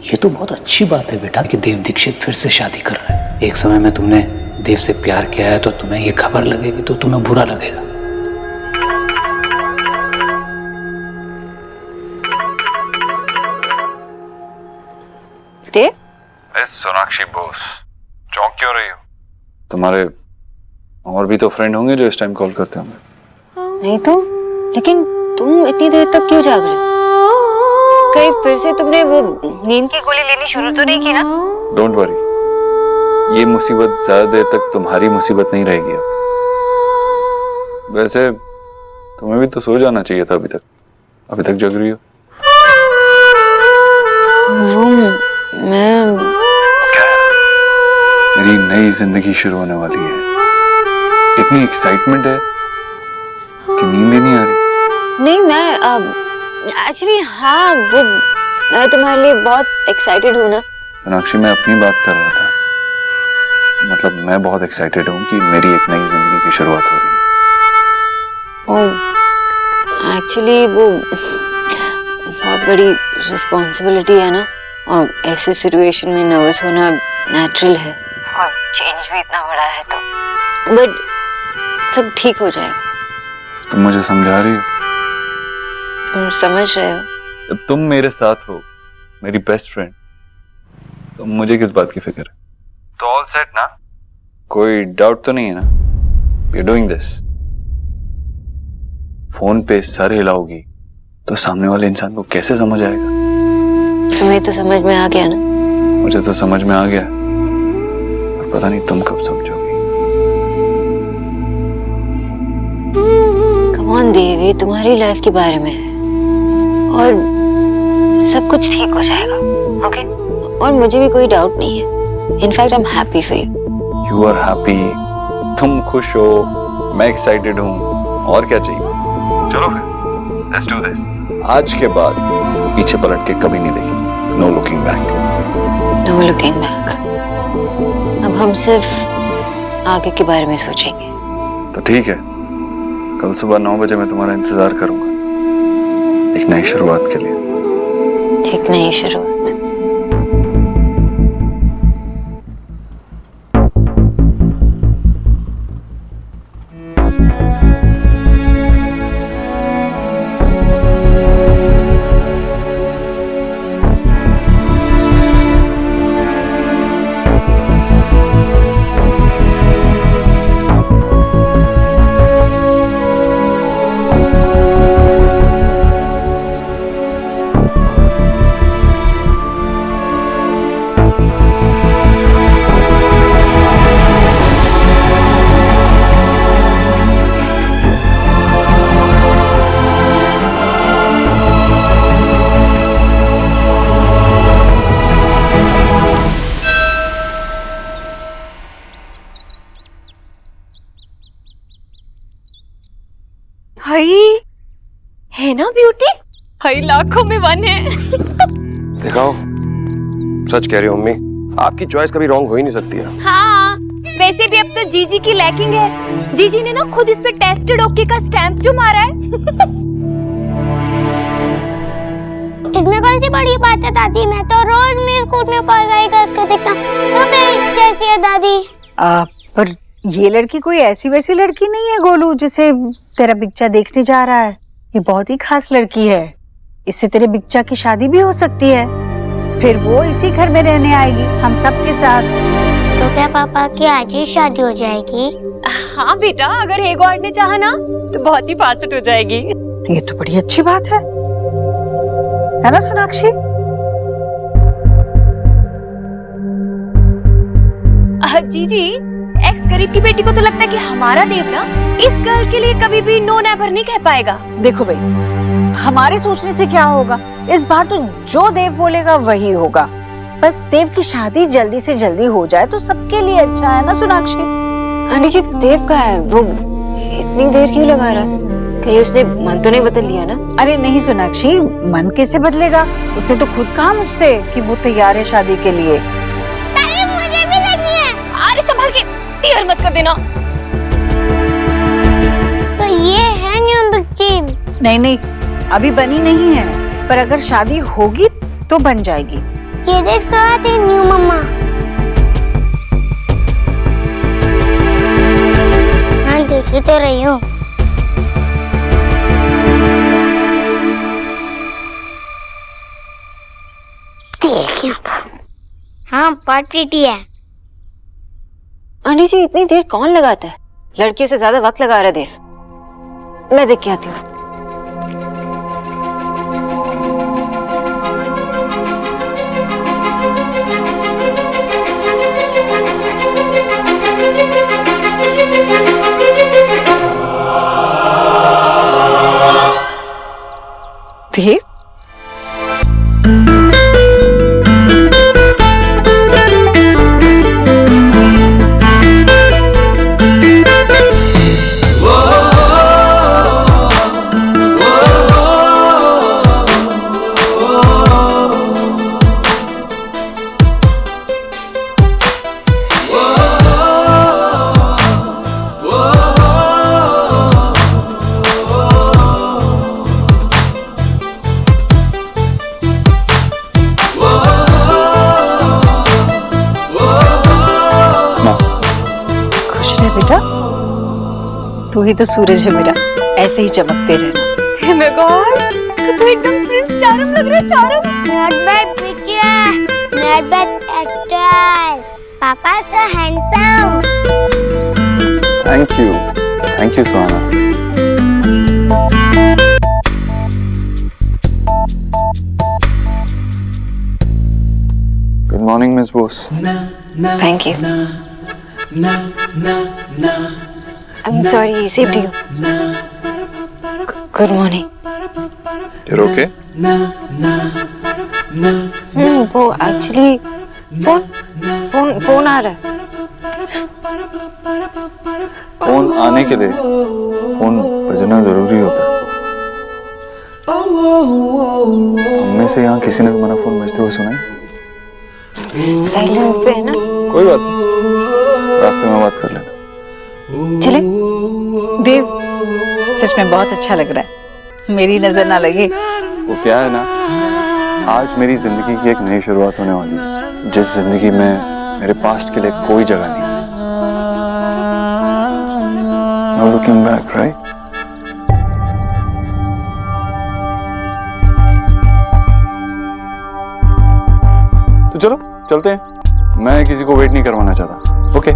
ये तो बहुत अच्छी बात है बेटा कि देव दीक्षित फिर से शादी कर रहा है। एक समय में तुमने देव से प्यार किया है तो तुम्हें ये खबर लगेगी तो तुम्हें बुरा लगेगा। देव? सोनाक्षी बोस, चौंक क्यों रही हो? तुम्हारे और भी तो फ्रेंड होंगे जो इस टाइम कॉल करते होंगे। नहीं तो, लेकिन तुम इतनी देर तक क्यों जाग रहे हो? कहीं फिर से तुमने वो नींद की गोली लेनी शुरू तो नहीं की ना? डोंट वरी, ये मुसीबत ज्यादा देर तक तुम्हारी मुसीबत नहीं रहेगी अब। वैसे तुम्हें भी तो सो जाना चाहिए था अभी तक जग रही हो। वो मैं मेरी नई जिंदगी शुरू होने वाली है, इतनी एक्साइटमेंट है कि नींद ही नहीं आ रही। नहीं, मैं एक्चुअली हाँ, वो मैं तुम्हारे लिए बहुत एक्साइटेड हूँ ना। सोनाक्षी, मैं अपनी बात कर रहा था। मतलब मैं बहुत एक्साइटेड हूँ कि मेरी एक नई जिंदगी की शुरुआत हो रही है। ओह, एक्चुअली वो बहुत बड़ी रिस्पॉन्सिबिलिटी है ना, और ऐसे सिचुएशन में नर्वस होना नेचुरल है, और चेंज भी इतना बड़ा है तो बट सब ठीक हो जाएगा। तुम मुझे समझा रही हो? तुम समझ रहे हो? जब तुम मेरे साथ हो, मेरी बेस्ट फ्रेंड, तो मुझे किस बात की फिक्र है? तो ऑल सेट ना? कोई डाउट तो नहीं है ना? We are doing this. Phone पे सर हिलाओगी तो सामने वाले इंसान को कैसे समझ आएगा? तुम्हें तो समझ में आ गया ना? मुझे तो समझ में आ गया, और पता नहीं तुम कब समझोगी। कम ऑन देव, ये तुम्हारी लाइफ के बारे में है, और सब कुछ ठीक हो जाएगा, ओके? और मुझे भी कोई डाउट नहीं है। In fact I am happy for you. You are happy, तुम खुश हो, मैं एक्साइटेड हूँ, और क्या चाहिए? चलो फिर, लेट्स डू दिस। आज के बाद पीछे पलट के कभी नहीं देखेंगे। No looking back. No looking back. अब हम सिर्फ आगे के बारे में सोचेंगे। तो ठीक है, कल सुबह 9 बजे मैं तुम्हारा इंतजार करूंगा, एक नई शुरुआत के लिए। एक नई शुरुआत। हाय, है ना ब्यूटी? हाय, लाखों में वन है। दिखाओ, सच कह रही हो मम्मी, आपकी चॉइस कभी रॉन्ग हो ही नहीं सकती है। हाँ, वैसे भी अब तो जीजी की लैकिंग है। जीजी ने ना खुद इस पे टेस्टेड ओके का स्टैंप जो मारा है। इसमें कौन सी बड़ी बात है दादी? मैं तो रोज मेरे स्कूल में पढ़ाई करके देखता सब एक जैसी है दादी। पर ये लड़की कोई ऐसी वैसी लड़की नहीं है गोलू, जिसे तेरा बिच्चा देखने जा रहा है। ये बहुत ही खास लड़की है, इससे तेरे बिच्चा की शादी भी हो सकती है, फिर वो इसी घर में रहने आएगी हम सब के साथ। तो क्या पापा की आज ही शादी हो जाएगी? हाँ बेटा, अगर हे गॉड ने चाहा ना तो बहुत ही फास्ट हो जाएगी। ये तो बड़ी अच्छी बात है ना सोनाक्षी? जीजी, एक्स गरीब की बेटी को तो लगता है कि हमारा देव ना इस गर्ल के लिए कभी भी नो नेवर नहीं कह पाएगा। देखो भाई, हमारे सोचने से क्या होगा, इस बार तो जो देव बोलेगा वही होगा। बस देव की शादी जल्दी से जल्दी हो जाए तो सबके लिए अच्छा है ना सोनाक्षी? आंटी जी, देव का है वो इतनी देर क्यों लगा रहा है? कहीं उसने मन तो नहीं बदल लिया ना? अरे नहीं सोनाक्षी, मन कैसे बदलेगा? उसने तो खुद कहा मुझसे कि वो तैयार है शादी के लिए। मुझे भी लगनी है। अरे संभाल के, टीयर मत कर देना। तो ये है न्यू बच्ची? नहीं नहीं, अभी बनी नहीं है, पर अगर शादी होगी तो बन जाएगी। ये देख स्वाति न्यू मम्मा। हाँ देख ही तो रही हूँ। हाँ बहुत प्रीटी है। आंटी जी इतनी देर कौन लगाता है? लड़कियों से ज्यादा वक्त लगा रहा है देव। मैं देख के आती हूँ। देव, बेटा तू ही तो सूरज है मेरा, ऐसे ही चमकते रहना। हे माय गॉड, तू एकदम प्रिंस चारम लग रहा है। चारम Not bad picture, not bad at all. Papa so handsome. Thank you Suhana. Good morning miss Bose. Thank you. I'm sorry, he saved you. Good morning. You're okay? वो actually phone आ रहा है। Phone आने के लिए phone बजना जरूरी होता है। हममें से यहाँ किसी ने तुम्हारा फोन बजते हुए सुना है? साइलेंट पे है ना? कोई बात नहीं, रास्ते में बात कर लेना। चले? देव सच में बहुत अच्छा लग रहा है, मेरी नजर ना लगे। वो क्या है ना, आज मेरी जिंदगी की एक नई शुरुआत होने वाली है, जिस जिंदगी में मेरे पास्ट के लिए कोई जगह नहीं। No looking back, right? तो चलो चलते हैं, मैं किसी को वेट नहीं करवाना चाहता। ओके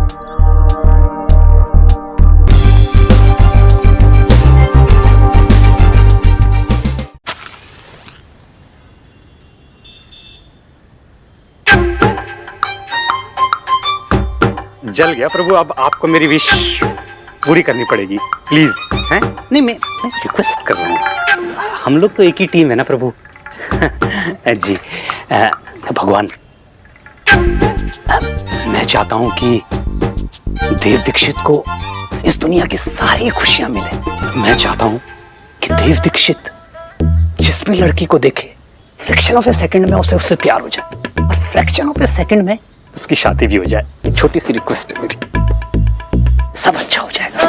जल गया प्रभु, अब आपको मेरी विश पूरी करनी पड़ेगी प्लीज। हैं? नहीं मैं रिक्वेस्ट कर रहा हूँ, हम लोग तो एक ही टीम है ना प्रभु। जी भगवान, मैं चाहता हूँ कि देव दीक्षित को इस दुनिया की सारी खुशियां मिले। मैं चाहता हूँ कि देव दीक्षित जिस भी लड़की को देखे फ्रैक्शन ऑफ ए सेकंड में उससे प्यार हो जाए, और फ्रैक्शन ऑफ ए सेकंड में उसकी शादी भी हो जाए। एक छोटी सी रिक्वेस्ट है मेरी, सब अच्छा हो जाएगा।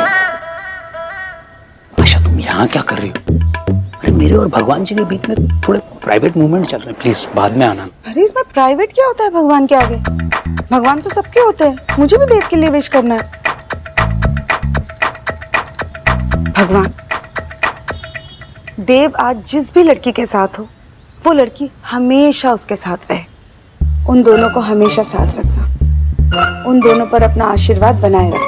आशा तुम यहाँ क्या कर रही हो? अरे मेरे और भगवान जी के बीच में थोड़े प्राइवेट मूवमेंट चल रहे हैं, प्लीज बाद में आना। अरे इसमें प्राइवेट क्या होता है भगवान के आगे? भगवान तो सबके होते हैं, मुझे भी देव के लिए विश करना है। भगवान, देव आज जिस भी लड़की के साथ हो, वो लड़की हमेशा उसके साथ रहे। उन दोनों को हमेशा साथ रखना, उन दोनों पर अपना आशीर्वाद बनाए रखना,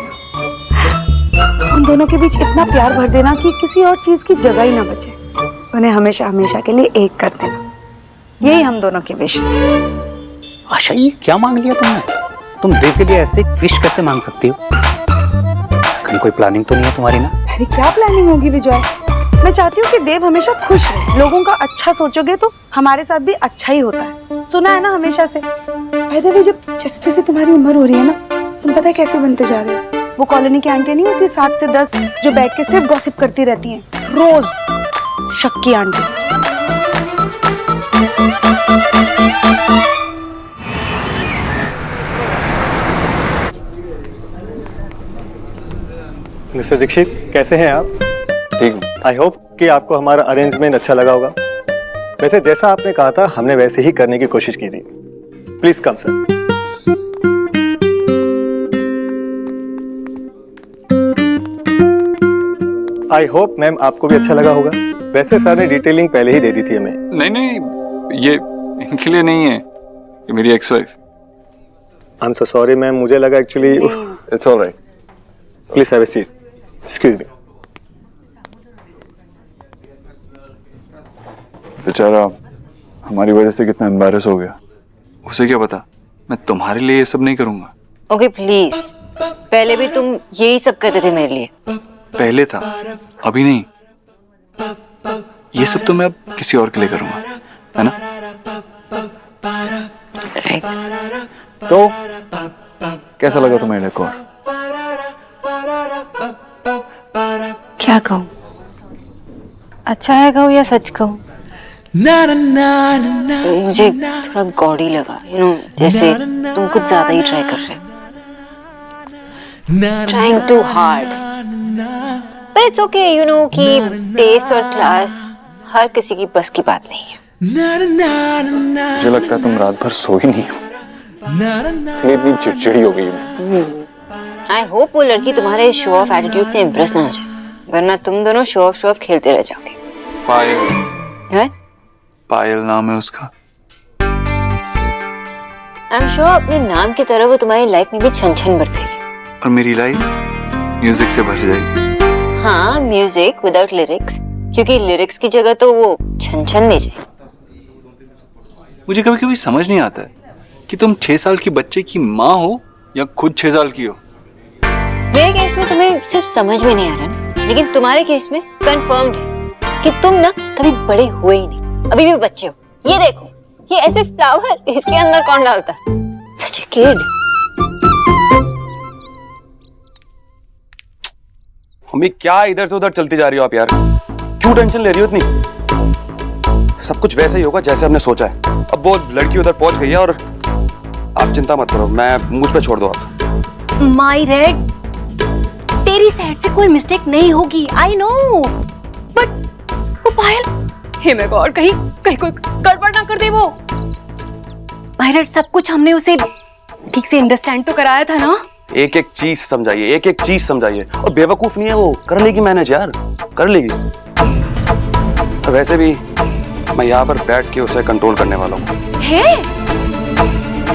उन दोनों के बीच इतना प्यार भर देना कि किसी और चीज की जगह ही ना बचे। उन्हें हमेशा हमेशा के लिए एक कर देना, यही हम दोनों की विश है। आशा ये क्या मांग लिया तुमने? तुम देव के लिए ऐसे विश कैसे मांग सकती हो? कहीं कोई प्लानिंग तो नहीं है तुम्हारी ना? अरे क्या प्लानिंग होगी विजय? मैं चाहती हूँ कि देव हमेशा खुश रहे। लोगों का अच्छा सोचोगे तो हमारे साथ भी अच्छा ही होता है, सुना है ना हमेशा से। वैसे भी जब जैसे जैसे तुम्हारी उम्र हो रही है ना, तुम पता है कैसे बनते जा रहे हो। वो कॉलोनी की आंटी नहीं होती 7 से 10 जो बैठ के सिर्फ गॉसिप करती रहती हैं रोज, शक्की आंटी। मिस्टर दीक्षित, कैसे हैं आप? ठीक हूँ। आई होप कि आपको हमारा अरेंजमेंट अच्छा लगा होगा। वैसे जैसा आपने कहा था हमने वैसे ही करने की कोशिश की थी। Please come sir. I hope ma'am आपको भी अच्छा लगा होगा। वैसे सर ने डिटेलिंग पहले ही दे दी थी हमें। नहीं नहीं, ये इनके लिए नहीं है, ये मेरी ex wife. I am so sorry ma'am, मुझे लगा actually. It's alright, please have a seat. Excuse me. बेचारा हमारी वजह से कितना एम्बैरेस हो गया। उसे क्या पता, मैं तुम्हारे लिए ये सब नहीं करूंगा। ओके प्लीज, पहले भी तुम यही सब करते थे मेरे लिए। पहले था, अभी नहीं। ये सब तो मैं अब किसी और के लिए करूंगा, है ना? राइट। तो कैसा लगा तुम्हें डेकोर? क्या कहूँ, अच्छा है कहूँ या सच कहूँ? मुझे थोड़ा गॉडी लगा, जैसे तुम कुछ ज्यादा ही ट्राई कर रहे हो। ट्राइंग टू हार्ड, पर इट्स ओके, कि टेस्ट और क्लास हर किसी की बस की बात नहीं है। मुझे लगता है तुम रात भर सो ही नहीं हो, इसलिए इतनी चिड़चिड़ी हो गई मैं। आई होप वो लड़की तुम्हारे शो ऑफ एटीट्यूड से इम्प्रेस ना हो जाए, वरना तुम दोनों शो ऑफ खेलते रह जाओगे। पायल है? पायल नाम है उसका। आई एम श्योर अपने नाम की तरह वो तुम्हारी लाइफ में भी छन छन बरतेगी। और मेरी लाइफ म्यूजिक से भर जाएगी। हाँ, म्यूजिक विदाउट लिरिक्स, क्योंकि लिरिक्स की जगह तो वो छन छन ले जाएगी। मुझे कभी कभी समझ नहीं आता है कि तुम 6 साल की बच्चे की माँ हो या खुद 6 साल की हो। मेरे केस में तुम्हें सिर्फ समझ में नहीं आ रहा ना, लेकिन तुम्हारे केस में कंफर्म्ड है कि तुम ना कभी बड़े हुए ही नहीं, अभी भी बच्चे हो। ये देखो, ये ऐसे फ्लावर, इसके अंदर कौन डालता? सच अ किड। मम्मी क्या इधर से उधर चलती जा रही हो आप यार? क्यों टेंशन ले रही हो इतनी? सब कुछ वैसे ही होगा जैसे हमने सोचा है। अब वो लड़की उधर पहुंच गई है और आप चिंता मत करो, मैं मुझ पे छोड़ दो आप। माई रेड, तेरी साइड से कोई मिस्टेक नहीं होगी, आई नो, बट वो पायल, हे माय गॉड, कहीं कोई गड़बड़ ना कर दे वो। माई रेड, सब कुछ हमने उसे ठीक से अंडरस्टैंड तो कराया था ना? एक एक चीज समझाइए, एक एक चीज समझाइए। और बेवकूफ नहीं है वो, कर लेगी मैनेज यार, कर लेगी। और वैसे भी मैं यहाँ पर बैठ के उसे कंट्रोल करने वाला हूँ।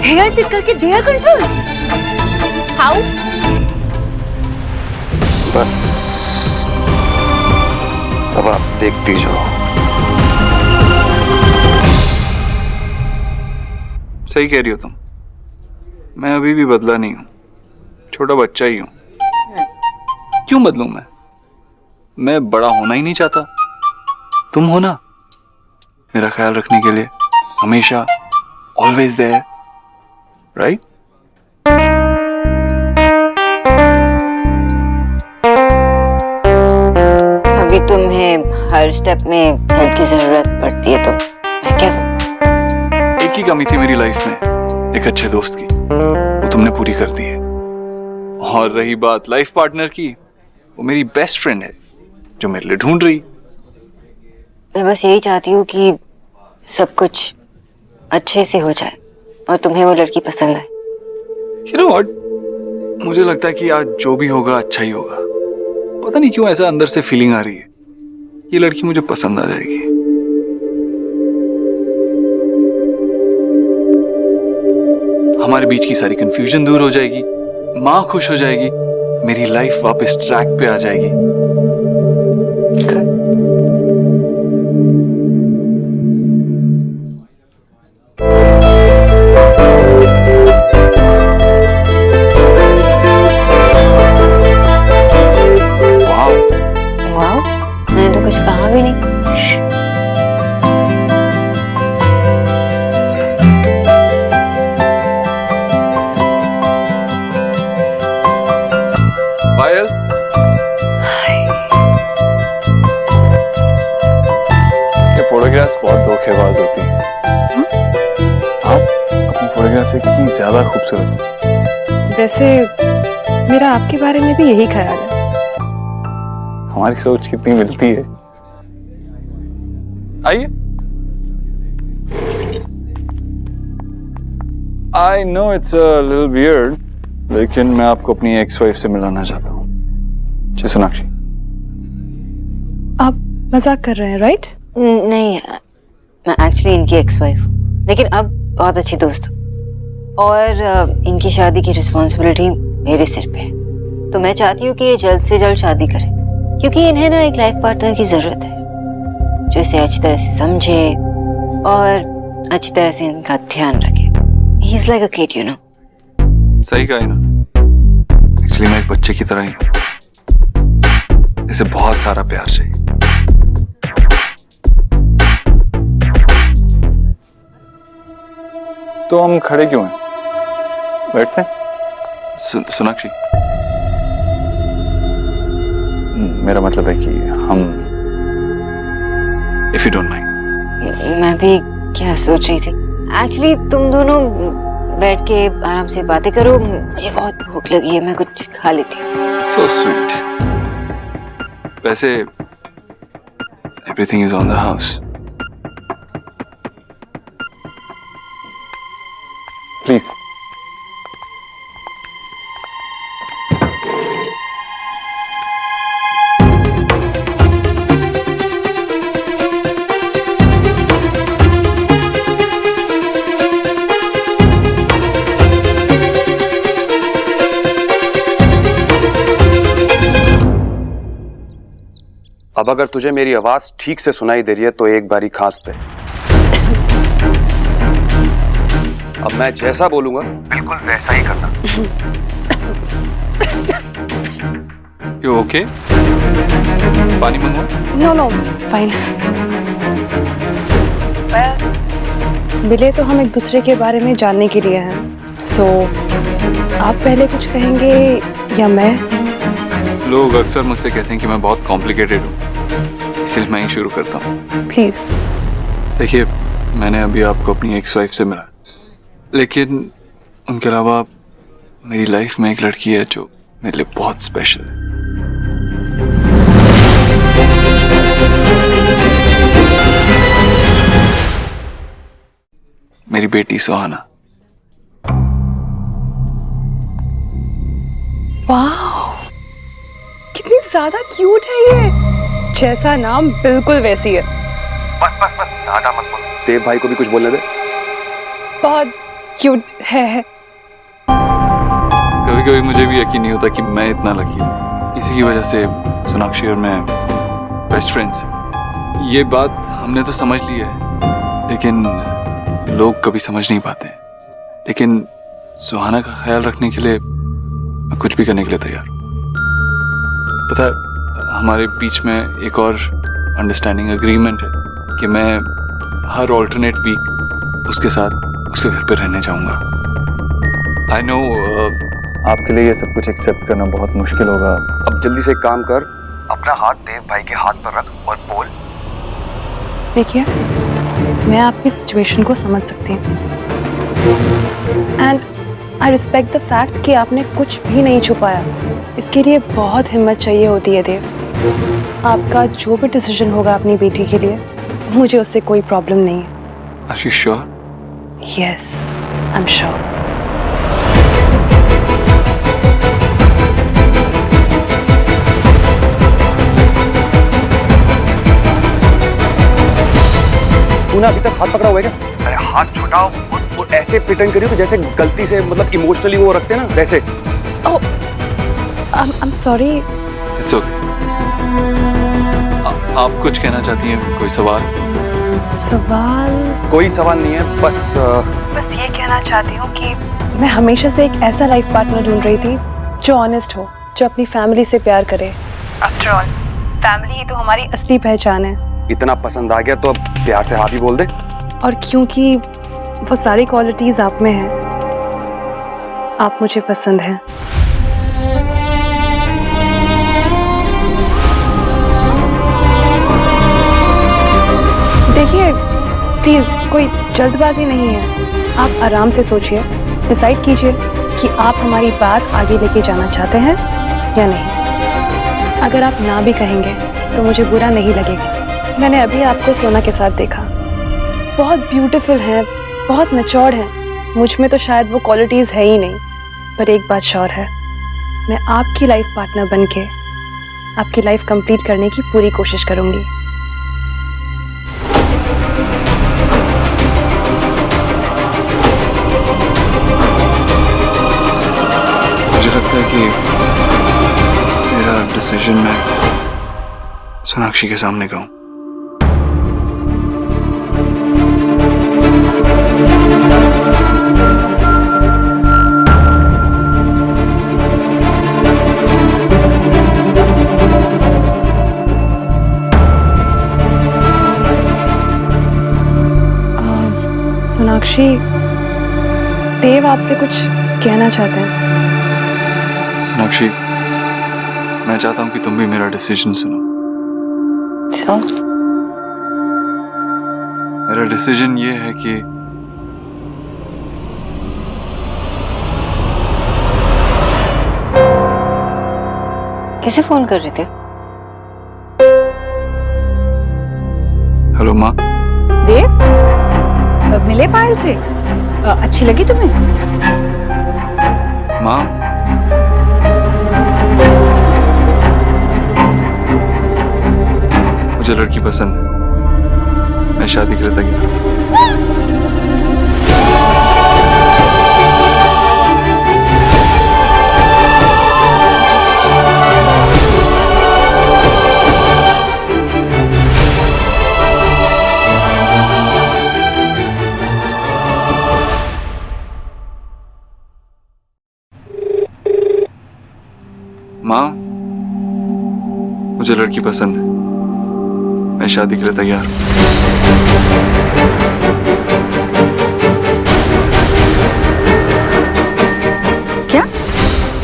हेयर सिट करके देयर कंट्रोल? हाउ? बस अब आप देखती जाओ। सही कह रही हो तुम, मैं अभी भी बदला नहीं हूं, छोटा बच्चा ही हूं। क्यों बदलूं मैं बड़ा होना ही नहीं चाहता। तुम हो ना मेरा ख्याल रखने के लिए, हमेशा, ऑलवेज देयर, राइट? अभी तुम्हें हर स्टेप में हेल्प की जरूरत पड़ती है, तो मैं क्या करूं? एक ही कमी थी मेरी लाइफ में, एक अच्छे दोस्त की, वो तुमने पूरी कर दी है। और रही बात लाइफ पार्टनर की, वो मेरी बेस्ट फ्रेंड है जो मेरे लिए ढूंढ रही। मैं बस यही चाहती हूँ कि सब कुछ अच्छे से हो जाए और तुम्हें वो लड़की पसंद आए। You know what? मुझे लगता है कि आज जो भी होगा अच्छा ही होगा। पता नहीं क्यों ऐसा अंदर से फीलिंग आ रही है, ये लड़की मुझे पसंद आ जाएगी। हमारे बीच की सारी कंफ्यूजन दूर हो जाएगी, माँ खुश हो जाएगी, मेरी लाइफ वापस ट्रैक पे आ जाएगी। वाह, मैंने तो कुछ कहा भी नहीं। पायल, ये फोटोग्राफ्स बहुत धोखेबाज होती हैं। आप अपनी फोटोग्राफ से कितनी ज्यादा खूबसूरत हैं। वैसे मेरा आपके बारे में भी यही ख्याल है। हमारी सोच कितनी मिलती है। आइए। I know it's a little weird, लेकिन मैं आपको अपनी एक्स वाइफ से मिलाना चाहता हूँ। जी सोनाक्षी। आप मजाक कर रहे हैं, राइट? नहीं, मैं एक्चुअली इनकी एक्स वाइफ हूँ, लेकिन अब बहुत अच्छी दोस्त हूँ। और इनकी शादी की रिस्पॉन्सिबिलिटी मेरे सिर पे है। तो मैं चाहती हूँ कि ये जल्द से जल्द शादी करें, क्योंकि इन्हें ना एक लाइफ पार्टनर की जरूरत है जो इसे अच्छी तरह से समझे और अच्छी तरह से इनका ध्यान रखे। He is like a kid, you know. सही कहा इन्होंने। एक्चुअली मैं एक बच्चे की तरह ही हूँ। इसे बहुत सारा प्यार चाहिए। तो हम खड़े क्यों हैं? बैठते हैं? सोनाक्षी, मेरा मतलब है कि हम, इफ यू डोंट माइंड। मैं भी क्या सोच रही थी, एक्चुअली तुम दोनों बैठ के आराम से बातें करो, मुझे बहुत भूख लगी है, मैं कुछ खा लेती हूँ। So sweet. वैसे everything is on the house. Please. अब अगर तुझे मेरी आवाज ठीक से सुनाई दे रही है तो एक बारी खांस दे। अब मैं जैसा बोलूंगा बिल्कुल वैसा ही करना। You okay? पानी मंगवा? No, fine. मिले तो हम एक दूसरे के बारे में जानने के लिए हैं। सो आप पहले कुछ कहेंगे या मैं? लोग अक्सर मुझसे कहते हैं कि मैं बहुत कॉम्प्लिकेटेड हूँ, इसलिए मैं ही शुरू करता हूँ। प्लीज। देखिए, मैंने अभी आपको अपनी एक्स वाइफ से मिला, लेकिन उनके अलावा मेरी लाइफ में एक लड़की है जो मेरे लिए बहुत स्पेशल है। मेरी बेटी सुहाना। वाह, कितनी ज्यादा क्यूट है ये। जैसा नाम बिल्कुल वैसी है। बस ज्यादा मत बोल। देव भाई को भी कुछ बोलने दे। बहुत क्यूट है। कभी कभी मुझे भी यकीन नहीं होता कि मैं इतना लकी हूँ। इसी की वजह से सोनाक्षी और मैं बेस्ट फ्रेंड्स हैं। ये बात हमने तो समझ ली है, लेकिन लोग कभी समझ नहीं पाते। लेकिन सुहाना का ख्याल रखने के लिए मैं कुछ भी करने के लिए तैयार हूँ। पता है, हमारे बीच में एक और अंडरस्टैंडिंग एग्रीमेंट है कि मैं हर ऑल्टरनेट वीक उसके साथ उसके घर पे रहने जाऊंगा। आई नो आपके लिए ये सब कुछ एक्सेप्ट करना बहुत मुश्किल होगा। अब जल्दी से एक काम कर, अपना हाथ देव भाई के हाथ पर रख और बोल। देखिए, मैं आपकी सिचुएशन को समझ सकती हूँ and I respect the fact कि आपने कुछ भी नहीं छुपाया। इसके लिए बहुत हिम्मत चाहिए होती है देव। आपका जो भी डिसीजन होगा अपनी बेटी के लिए, मुझे उससे कोई प्रॉब्लम नहीं है। Are you sure? Yes, I'm sure. तूने अभी तक हाथ पकड़ा हुआ है क्या? अरे हाथ छुटाओ और ऐसे प्रिटेंड करियो कि जैसे गलती से मतलब इमोशनली वो रखते हैं ना, वैसे। Oh, I'm sorry. It's okay. आप कुछ कहना चाहती हैं? कोई सवाल? कोई सवाल नहीं है, बस ये कहना चाहती हूँ कि मैं हमेशा से एक ऐसा लाइफ पार्टनर ढूंढ रही थी जो ऑनेस्ट हो, जो अपनी फैमिली से प्यार करे। आफ्टर ऑल, फैमिली ही तो हमारी असली पहचान है। इतना पसंद आ गया तो अब प्यार से हाँ भी बोल दे। और क्योंकि वो सारी क्वालिटीज आप में हैं, आप मुझे पसंद हैं। देखिए, प्लीज कोई जल्दबाजी नहीं है। आप आराम से सोचिए, डिसाइड कीजिए कि आप हमारी बात आगे लेके जाना चाहते हैं या नहीं। अगर आप ना भी कहेंगे तो मुझे बुरा नहीं लगेगा। मैंने अभी आपको सोना के साथ देखा, बहुत ब्यूटीफुल है, बहुत मैच्योर्ड है, मुझ में तो शायद वो क्वालिटीज है ही नहीं, पर एक बात श्योर है, मैं आपकी लाइफ पार्टनर बनके आपकी लाइफ कंप्लीट करने की पूरी कोशिश करूंगी। मुझे लगता है कि मेरा डिसीजन मैं सोनाक्षी के सामने कहूं। सोनाक्षी, देव आपसे कुछ कहना चाहते हैं। सोनाक्षी, मैं चाहता हूं कि तुम भी मेरा डिसीजन सुनो। मेरा डिसीजन ये है कि किसे फोन कर रहे थे? हेलो माँ। देव, मिले पायल से? अच्छी लगी तुम्हें? माँ, मुझे लड़की पसंद है, मैं शादी के लिए तैयार हूं। माँ, मुझे लड़की पसंद है, मैं शादी के लिए तैयार हूं। क्या?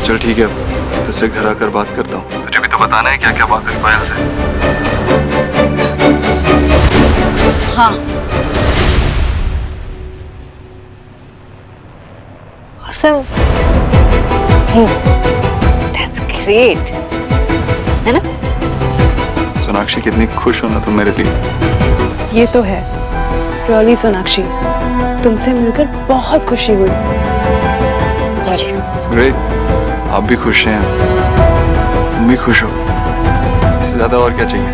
चल ठीक है, तुझसे घर आकर बात करता हूँ। तुझे भी तो बताना है क्या क्या बात है पायल से। हाँ। Awesome. Hey, that's great. है ना? सोनाक्षी, कितनी खुश हो ना तुम मेरे लिए। ये तो है रॉली। सोनाक्षी, तुमसे मिलकर बहुत खुशी हुई। मुझे ग्रेट, आप भी खुश हैं, तुम भी खुश हो, इससे ज्यादा और क्या चाहिए।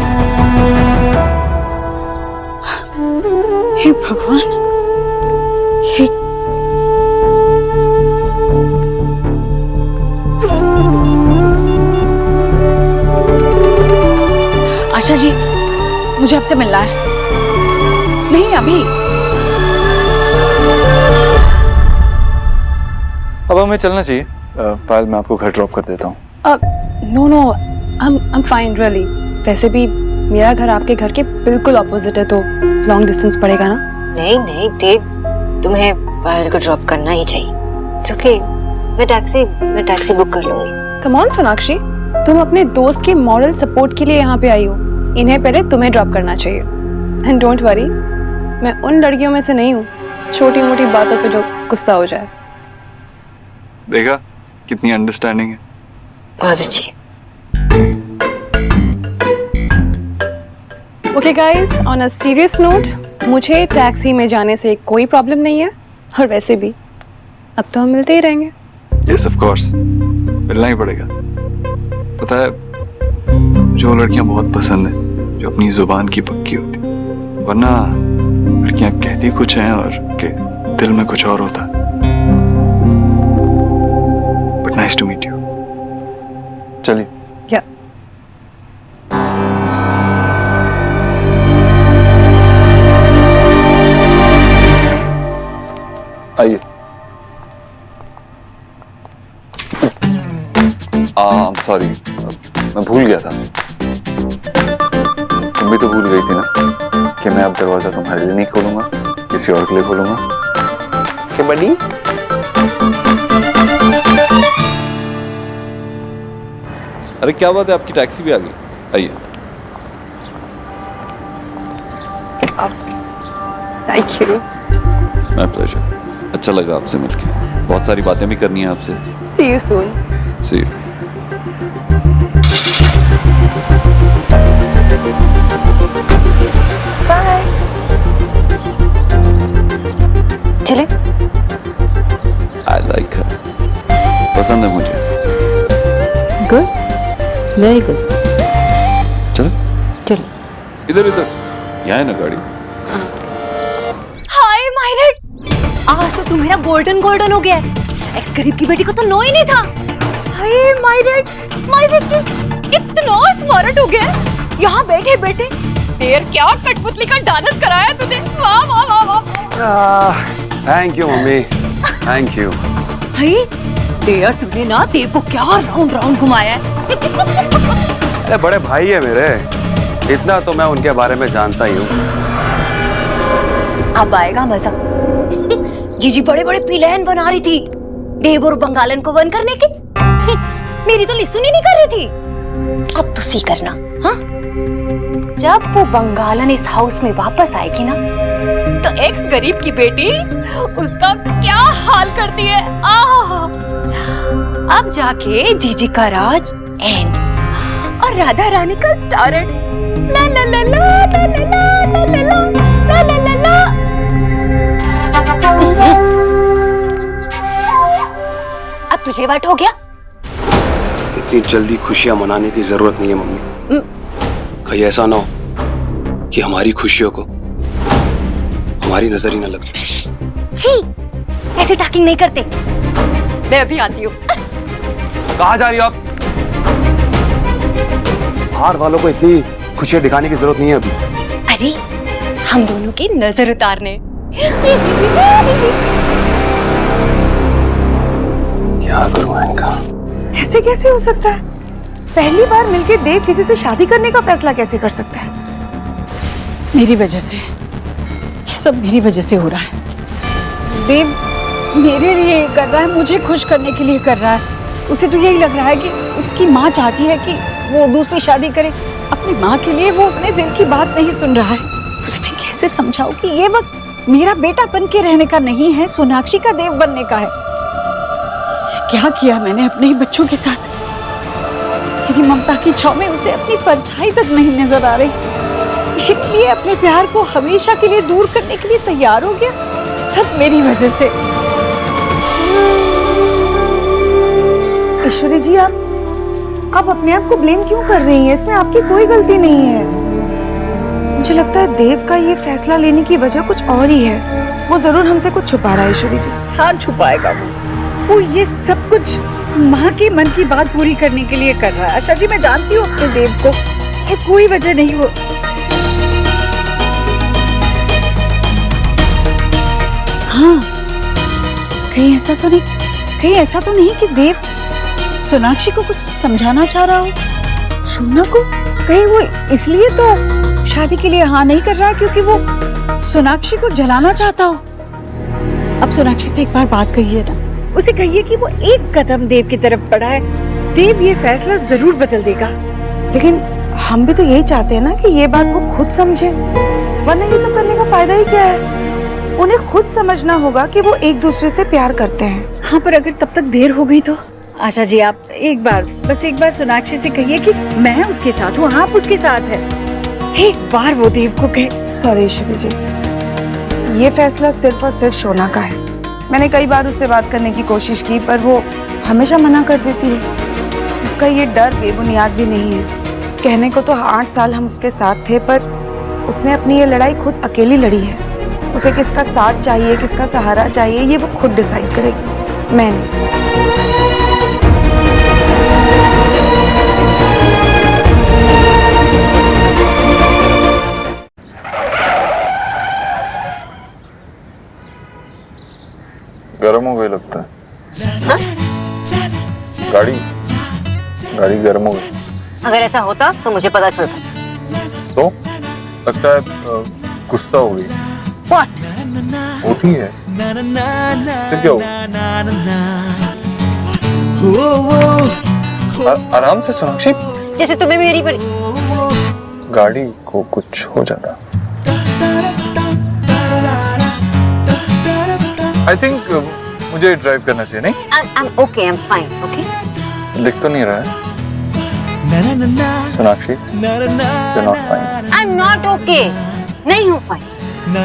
हे भगवान, ये आशा जी, मुझे आपसे मिलना है। नहीं अभी। अब हमें चलना चाहिए। पायल, मैं आपको घर ड्रॉप कर देता हूँ। No no, I am fine really. वैसे भी मेरा घर आपके घर के बिल्कुल ऑपोजिट है, तो लॉन्ग डिस्टेंस पड़ेगा ना? नहीं नहीं देव, तुम्हें पायल को ड्रॉप करना ही चाहिए। It's okay, मैं टैक्सी बुक कर लूंगी। कम ऑन सोनाक्षी, तुम अपने दोस्त के मॉरल सपोर्ट के लिए यहाँ पे आई हो, इन्हें पहले तुम्हें ड्रॉप करना चाहिए। एंड डोंट वरी, मैं उन लड़कियों में से नहीं हूँ छोटी मोटी बातों पे जो गुस्सा हो जाए। देखा कितनी अंडरस्टैंडिंग है। बहुत अच्छी। Okay guys, on a serious note, मुझे टैक्सी में जाने से कोई प्रॉब्लम नहीं है, और वैसे भी अब तो हम मिलते ही रहेंगे। यस ऑफ कोर्स, मिलना ही पड़ेगा। पता है, जो लड़कियां बहुत पसंद है जो अपनी जुबान की पक्की होती, वरना लड़कियां कहती कुछ हैं और के दिल में कुछ और होता। But nice to meet you. चलिए। या आइए। सॉरी, मैं भूल गया था। तुम भी तो भूल गई थी ना कि मैं अब दरवाजा तुम्हारे लिए नहीं खोलूंगा, किसी और के लिए खोलूंगा। क्या बड़ी? अरे क्या बात है, आपकी टैक्सी भी आ गई। आइए। Thank you. My pleasure. अच्छा लगा आपसे मिलके, बहुत सारी बातें भी करनी है आपसे। See you soon. See you. चले? Very good. चलो चलो। इधर इधर, यहाँ है ना गाड़ी। हाय मायरेट, आज तो तू मेरा गोल्डन गोल्डन हो गया है। एक्स गरीब की बेटी को तो नो ही नहीं था। हाय मायरेट, मायरेट की इतना स्मार्ट हो गया है। यहाँ बैठे बैठे देर क्या कठपुतली का डांस कराया तुझे। वाह वाह वाह वाह। Thank you mummy, thank you. हाय देर तूने ना देव को क्या राउंड राउंड घुमाया है। अरे बड़े भाई है मेरे, इतना तो मैं उनके बारे में जानता ही हूँ। अब आएगा मजा। जीजी बड़े बड़े प्लान बना रही थी देव और बंगालन को वन करने के। मेरी तो लिसुन ही नहीं कर रही थी। अब तुसी करना। हाँ, जब वो बंगालन इस हाउस में वापस आएगी ना, तो एक्स गरीब की बेटी उसका क्या हाल करती है। अब जाके जीजी का राज एंड और राधा रानी का स्टार्ट। ला ला ला ला ला ला ला ला ला ला ला ला। अब तुझे वाट हो गया। इतनी जल्दी खुशियां मनाने की जरूरत नहीं है मम्मी। कहीं ऐसा ना हो कि हमारी खुशियों को हमारी नजर ही ना लग जाए। छी, ऐसे टॉकिंग नहीं करते। मैं अभी आती हूँ। कहाँ जा रही हो आप? बाहर वालों को इतनी खुशियां दिखाने की जरूरत नहीं है अभी। अरे हम दोनों की नजर उतारने। क्या करूँ इनका? ऐसे कैसे हो सकता है? पहली बार मिलके देव किसी से शादी करने का फैसला कैसे कर सकता है? मेरी वजह से, ये सब मेरी वजह से हो रहा है। देव मेरे लिए कर रहा है, मुझे खुश करने के लिए कर रहा है। उसे तो यही लग रहा है कि उसकी माँ चाहती है कि वो दूसरी शादी करे। अपनी माँ के लिए वो अपने दिल की बात नहीं सुन रहा है। उसे मैं कैसे समझाऊं कि ये वक्त मेरा बेटा बन के रहने का नहीं है, सोनाक्षी का देव बनने का है। क्या किया मैंने अपने ही बच्चों के साथ? मेरी ममता की छाव में उसे अपनी परछाई तक नहीं नजर आ रही। इसलिए अपने प्यार को हमेशा के लिए दूर करने के लिए तैयार हो गया। सब मेरी वजह से। ईश्वरी जी, आप अपने आप को ब्लेम क्यों कर रही हैं? इसमें आपकी कोई गलती नहीं है। मुझे लगता है देव का ये फैसला लेने की वजह कुछ और ही है। वो जरूर हमसे कुछ छुपा रहा है ईश्वरी जी। हाँ, छुपाएगा वो ये सब कुछ माँ के मन की बात पूरी करने के लिए कर रहा है। आशा जी, मैं जानती हूँ अपने देव को, ये कोई वजह नहीं। वो हाँ, कहीं ऐसा तो नहीं कि देव सोनाक्षी को कुछ समझाना चाह रहा हो। सुनना को कहीं वो इसलिए तो शादी के लिए हाँ नहीं कर रहा क्योंकि वो सोनाक्षी को जलाना चाहता हो। अब सोनाक्षी से एक बार बात कहिए ना, उसे कहिए कि वो एक कदम देव की तरफ बढ़ा है। देव ये फैसला जरूर बदल देगा। लेकिन हम भी तो यही चाहते हैं ना कि ये बात वो खुद समझे, वरना ये सब करने का फायदा ही क्या है? उन्हें खुद समझना होगा कि वो एक दूसरे से प्यार करते हैं। हाँ, पर अगर तब तक देर हो गई तो? आशा जी, आप बस एक बार सोनाक्षी से कहिए कि मैं उसके साथ हूँ, आप उसके साथ हैं। एक बार वो देव को कहे। सॉरी ईश्वरी जी, ये फैसला सिर्फ और सिर्फ शोना का है। मैंने कई बार उससे बात करने की कोशिश की, पर वो हमेशा मना कर देती है। उसका ये डर बेबुनियाद भी नहीं है। कहने को तो 8 साल हम उसके साथ थे, पर उसने अपनी ये लड़ाई खुद अकेली लड़ी है। उसे किसका साथ चाहिए, किसका सहारा चाहिए, ये वो खुद डिसाइड करेगी, मैं नहीं। गर्म हो गई लगता है। हाँ? गाड़ी गर्म हो गई। अगर ऐसा होता तो मुझे पता चलता। तो लगता है गुस्सा हो गई। What? होती है। फिर क्या हो? आराम से सोनाक्षी। जैसे तुम्हें मेरी पर गाड़ी को कुछ हो जाता। I think मुझे ड्राइव करना चाहिए, नहीं? I'm okay, I'm fine, okay? दिख तो नहीं रहा है। Sonakshi, you're not fine. I'm not okay. नहीं हूँ fine.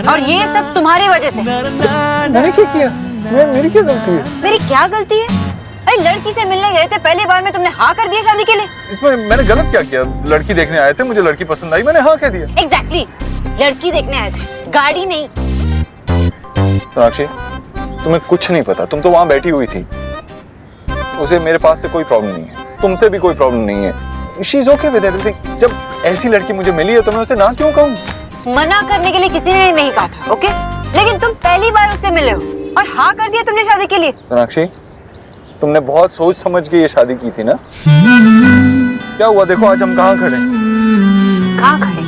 और ये सब तुम्हारी वजह से। मैंने क्या किया? मेरी क्या गलती है? मेरी क्या गलती है? अरे लड़की से मिलने गए थे, पहली बार में तुमने हाँ कर दिया शादी के लिए। इसमें मैंने गलत क्या किया? लड़की देखने आए थे, मुझे लड़की पसंद आई, मैंने हाँ कह दिया। एग्जैक्टली, लड़की देखने आए थे, गाड़ी नहीं। सोनाक्षी, तुम्हें कुछ नहीं पता, तुम तो वहां बैठी हुई थी। उसे मेरे पास से कोई प्रॉब्लम नहीं है, तुमसे भी कोई प्रॉब्लम नहीं है। She is okay with everything. जब ऐसी लड़की मुझे मिली है तो मैं उसे ना क्यों कहूँ? मना करने के लिए किसी ने नहीं कहा था, ओके? लेकिन तुम पहली बार उससे मिले हो और हाँ कर दिया तुमने शादी के लिए। सोनाक्षी, तुमने बहुत सोच समझ के ये शादी की थी ना? क्या हुआ, देखो आज हम कहाँ खड़े हैं। कहाँ खड़े?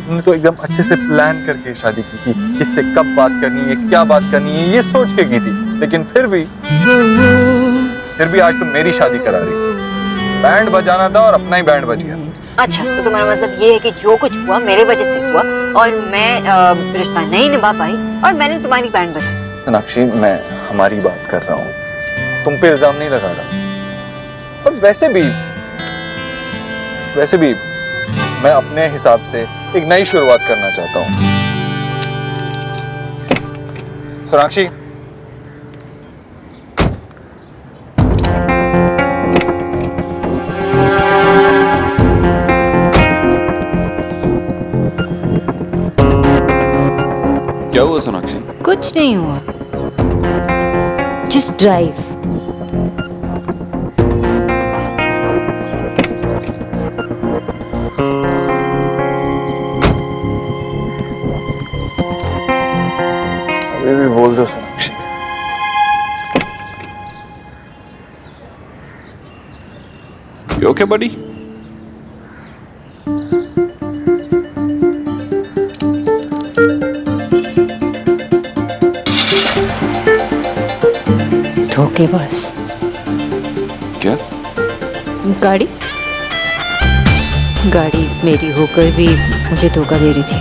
तुमने तो एकदम अच्छे से प्लान करके शादी की थी, किससे कब बात करनी है, क्या बात करनी है, ये सोच के की थी। लेकिन फिर भी आज तुम मेरी शादी करा रही हो। बैंड बजाना था और अपना ही बैंड बज गया। अच्छा, तो तुम्हारा मतलब ये है कि जो कुछ हुआ मेरे वजह से हुआ और मैं रिश्ता नहीं निभा पाई और मैंने तुम्हारी बैंड बजाई। सोनाक्षी, मैं हमारी बात कर रहा हूँ, तुम पे इल्जाम नहीं लगा रहा। और वैसे भी मैं अपने हिसाब से एक नई शुरुआत करना चाहता हूँ। सोनाक्षी, क्या हुआ सोनाक्षी? कुछ नहीं हुआ, जस्ट ड्राइव। अभी भी बोल दो सोनाक्षी। You okay, buddy? धोखेबाज। क्या? गाड़ी मेरी होकर भी मुझे धोखा दे रही थी।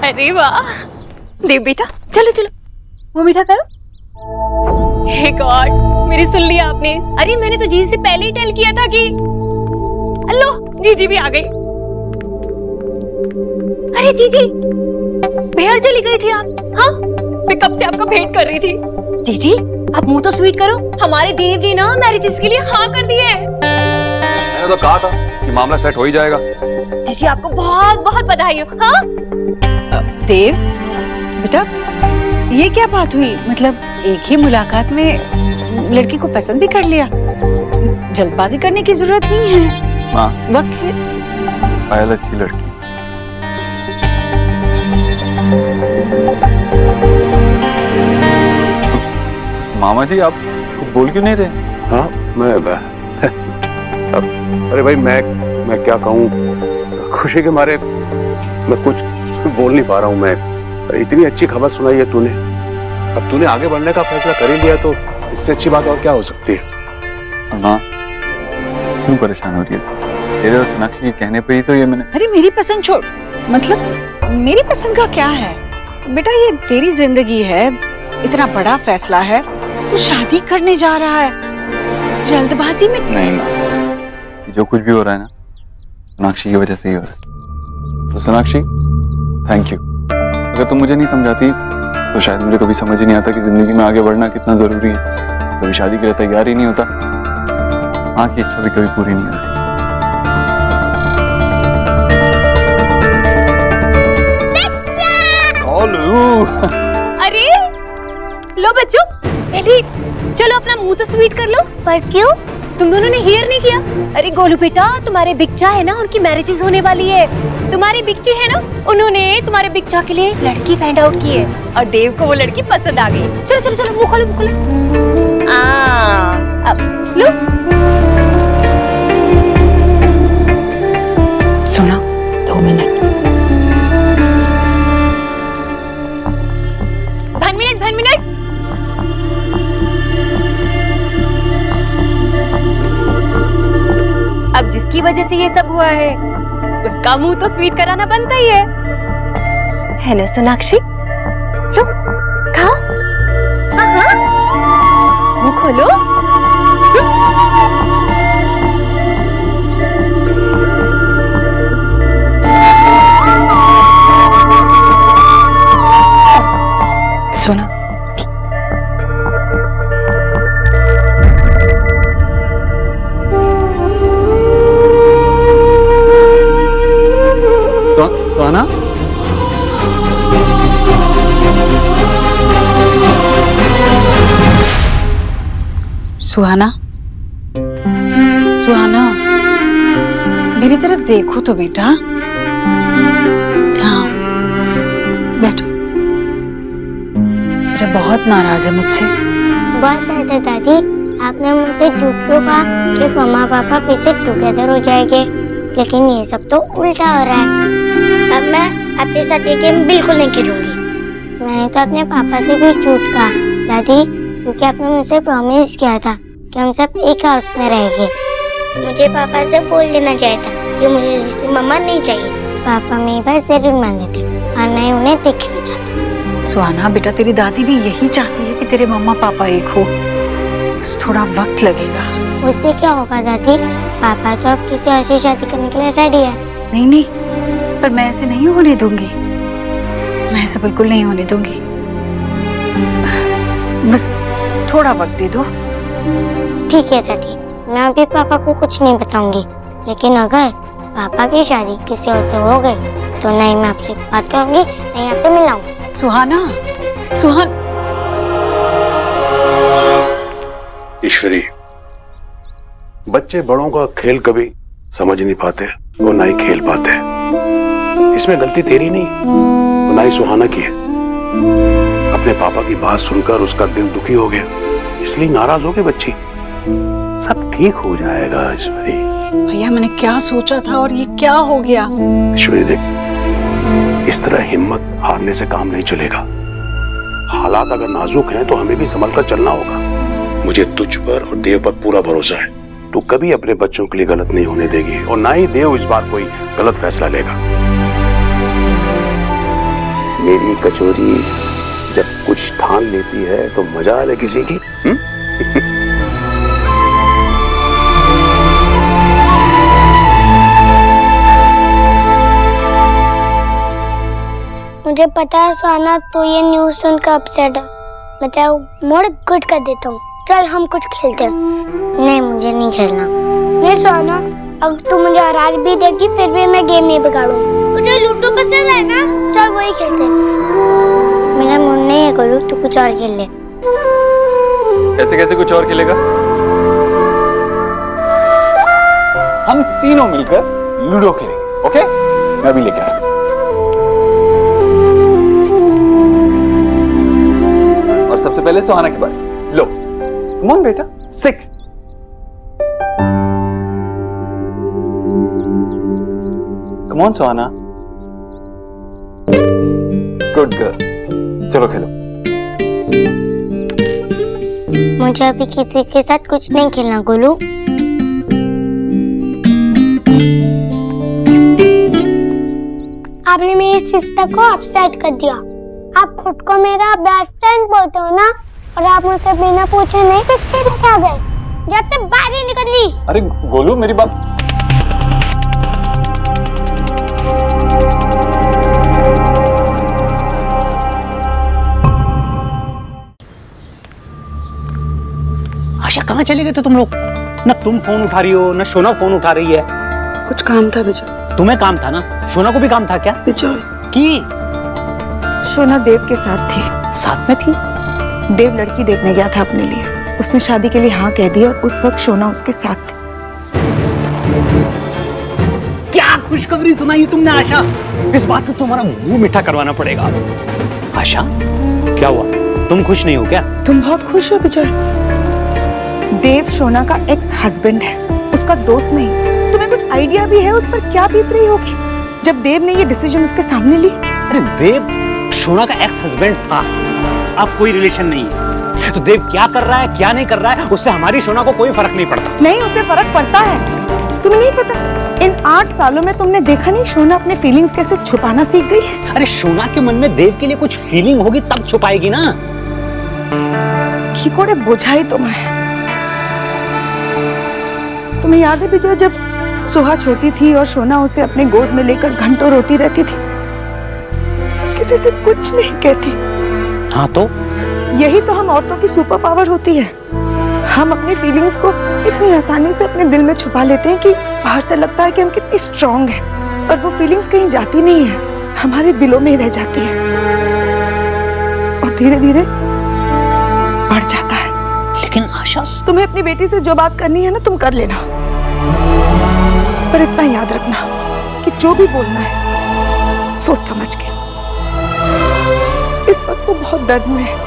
अरे वाह देव बेटा, चलो चलो वो मीठा करो। हे गॉड, मेरी सुन लिया आपने। अरे मैंने तो जी से पहले ही टेल किया था कि लो जीजी भी आ गई। अरे जीजी, बाहर चली गई थी आप? हाँ, मैं कब से आपका वेट कर रही थी। जीजी आप मुंह तो स्वीट करो, हमारे देव ने ना मैरिजेस के लिए हाँ कर दिए। मैंने तो कहा था कि मामला सेट हो ही जाएगा। जीजी आपको बहुत बहुत बधाई हो। हाँ देव बेटा, ये क्या बात हुई? मतलब एक ही मुलाकात में लड़की को पसंद भी कर लिया? जल्दबाजी करने की जरूरत नहीं है, माँ, वक्त ले। पायल अच्छी लड़की। मामा जी, आप कुछ बोल क्यों नहीं रहे? हाँ, अरे भाई, मैं क्या कहूँ, खुशी के मारे मैं कुछ बोल नहीं पा रहा हूँ। मैं इतनी अच्छी खबर सुनाई है तूने, अब तूने आगे बढ़ने का फैसला कर ही लिया तो इससे अच्छी बात और क्या हो सकती है? माँ, क्यों परेशान हो रही है? तेरे और सोनाक्षी के कहने पे ही तो ये मैंने। अरे मेरी पसंद छोड़, मतलब मेरी पसंद का क्या है बेटा? ये तेरी जिंदगी है, इतना बड़ा फैसला है, तू शादी करने जा रहा है, जल्दबाजी में। नहीं माँ, जो कुछ भी हो रहा है ना, सोनाक्षी की वजह से ही हो रहा है। तो सोनाक्षी, थैंक यू। अगर तुम मुझे नहीं समझाती तो शायद मुझे कभी समझ ही नहीं आता कि जिंदगी में आगे बढ़ना कितना जरूरी है। कभी शादी के लिए तैयार ही नहीं होता, माँ की इच्छा भी कभी पूरी नहीं होती। अरे लो बच्चों, पहले चलो अपना मुंह तो स्वीट कर लो। पर क्यों? तुम दोनों ने हियर नहीं किया? अरे गोलू बेटा, तुम्हारे बिच्चा है ना, उनकी मैरिजेस होने वाली है। तुम्हारी बिच्ची है ना, उन्होंने तुम्हारे बिच्चा के लिए लड़की फाइंड आउट की है और देव को वो लड़की पसंद आ गई। चलो चलो चलो, मुंह खोलो मुंह खोलो। अब लो। सुना, 2 मिनट। 1 मिनट। अब जिसकी वजह से ये सब हुआ है, उसका मुंह तो स्वीट कराना बनता ही है ना सोनाक्षी? लो खाओ। हाँ, मुंह खोलो। सुहाना, सुहाना, मेरी तरफ देखो तो बेटा। हाँ, बैठो। बेटा बहुत नाराज है मुझसे। बहुत ज्यादा दादी, आपने मुझसे झूठ क्यों कहा कि मम्मा पापा फिर से टुगेदर हो जाएंगे, लेकिन ये सब तो उल्टा हो रहा है। अब मैं आपके साथ ये गेम बिल्कुल नहीं खेलूंगी। मैंने तो अपने पापा से भी झूठ कहा दादी, क्योंकि आपने मुझसे प्रॉमिस किया था कि हम सब एक हाउस में रहेंगे। मुझे पापा से बोल देना चाहिए था कि मुझे दूसरी मम्मा नहीं चाहिए। पापा मेरी बात जरूर मान लेते और मैं उन्हें देखना चाहती। सुहाना बेटा, तेरी दादी भी यही चाहती है कि तेरे मम्मा पापा एक हो, बस थोड़ा वक्त लगेगा। उससे क्या होगा दादी? पापा तो अब किसी और से शादी करने के लिए रेडी है। नहीं नहीं, पर मैं ऐसे नहीं होने दूंगी, मैं ऐसे बिल्कुल नहीं होने दूंगी। बस थोड़ा वक्त दे दो। ठीक है दादी, मैं अभी पापा को कुछ नहीं बताऊंगी, लेकिन अगर पापा की शादी किसी और से हो गई तो नहीं मैं आपसे बात करूंगी, नहीं आपसे मिलाऊंगी। सुहाना, सुहान, ईश्वरी, बच्चे बड़ों का खेल कभी समझ नहीं पाते और ना ही खेल पाते। इसमें गलती तेरी नहीं और ना ही सुहाना की है। अपने पापा की बात सुनकर उसका दिल दुखी हो गया, इसलिए नाराज हो गए बच्ची। सब ठीक हो जाएगा ईश्वरी। भैया मैंने क्या सोचा था और ये क्या हो गया? ईश्वरी देख, इस तरह हिम्मत हारने से काम नहीं चलेगा। हालात अगर नाजुक हैं तो हमें भी संभल कर चलना होगा। मुझे तुझ पर और देव पर पूरा भरोसा है। तू कभी अपने बच्चों के लिए गलत नहीं होने देगी और ना ही देव इस बार कोई गलत फैसला लेगा। मेरी कचोरी जब कुछ ठान लेती है तो मजा आए किसी की। मुझे पता है सुहाना, तो ये न्यूज़ सुनकर अपसेट है। मैं तेरा मूड गुड कर देता हूँ। चल हम कुछ खेलते हैं। नहीं, मुझे नहीं खेलना। नहीं सुहाना, अगर तू मुझे हरा भी देगी फिर भी मैं गेम नहीं बिगाड़ूंगी। मुझे लूडो पसंद है ना, चल वही खेलते हैं। मेरा मूड नहीं है गुरु, तू कुछ और खेल ले। ऐसे कैसे कुछ और खेलेगा? हम तीनों मिलकर लूडो खेलेंगे, ओके? मैं भी लेकर आया। और सबसे पहले सुहाना के बाद लो, कम ऑन बेटा, 6। Come on Suhana, good girl. चलो खेलो। मुझे अभी किसी के साथ कुछ नहीं खेलना गोलू। आपने मेरी सिस्टर को अपसेट कर दिया। आप खुद को मेरा बेस्ट फ्रेंड बोलते हो ना, और आप मुझसे बिना पूछे नहीं पिक्चर दिखा गए। जब से बाहर ही निकलनी। अरे गोलू, मेरी बात। आशा, कहाँ चले गए थे तुम लोग? ना तुम फोन उठा रही हो, ना शोना फोन उठा रही है। कुछ काम था विजय। तुम्हें काम था ना, शोना को भी काम था क्या? विजय की शोना देव के साथ थी। साथ में थी? देव लड़की देखने गया था अपने लिए। उसने शादी के लिए हाँ कह दी और उस वक्त शोना उसके साथ थी। क्या खुशखबरी सुनाई तुमने आशा? इस बात पे तुम्हारा मुंह मीठा करवाना पड़ेगा। आशा, क्या हुआ? तुम खुश नहीं हो क्या? तुम बहुत खुश हो विजय। देव शोना का एक्स हस्बैंड है, उसका दोस्त नहीं। तुम्हें कुछ आइडिया भी है उस पर क्या बीत रही होगी जब देव ने ये डिसीजन उसके सामने ली? अरे देव शोना का एक्स हस्बैंड था, अब कोई रिलेशन नहीं है। तो देव क्या कर रहा है क्या नहीं कर रहा है, उससे हमारी शोना को कोई फर्क नहीं पड़ता। नहीं, उसे फर्क पड़ता है। तुम्हें नहीं पता, इन 8 सालों में तुमने देखा नहीं शोना अपने फीलिंग्स कैसे छुपाना सीख गई है। अरे शोना के मन में देव के लिए कुछ फीलिंग होगी तब छुपाएगी ना। खिकोड़े बुझाई तुम्हें। तुम्हें याद है विजय, जब सुहा छोटी थी और शोना उसे अपने गोद में लेकर घंटों रोती रहती थी, किसी से कुछ नहीं कहती। हाँ तो यही तो हम औरतों की सुपर पावर होती है। हम अपनी फीलिंग्स को इतनी आसानी से अपने दिल में छुपा लेते हैं कि बाहर से लगता है कि हम कितनी स्ट्रांग हैं, और वो फीलिंग्स कहीं जाती नहीं है, हमारे दिलों में ही रह जाती है और धीरे धीरे बढ़ जाता है। लेकिन आशा, तुम्हें अपनी बेटी से जो बात करनी है ना तुम कर लेना, पर इतना याद रखना कि जो भी बोलना है सोच समझ के। इस वक्त वो बहुत दर्द में है।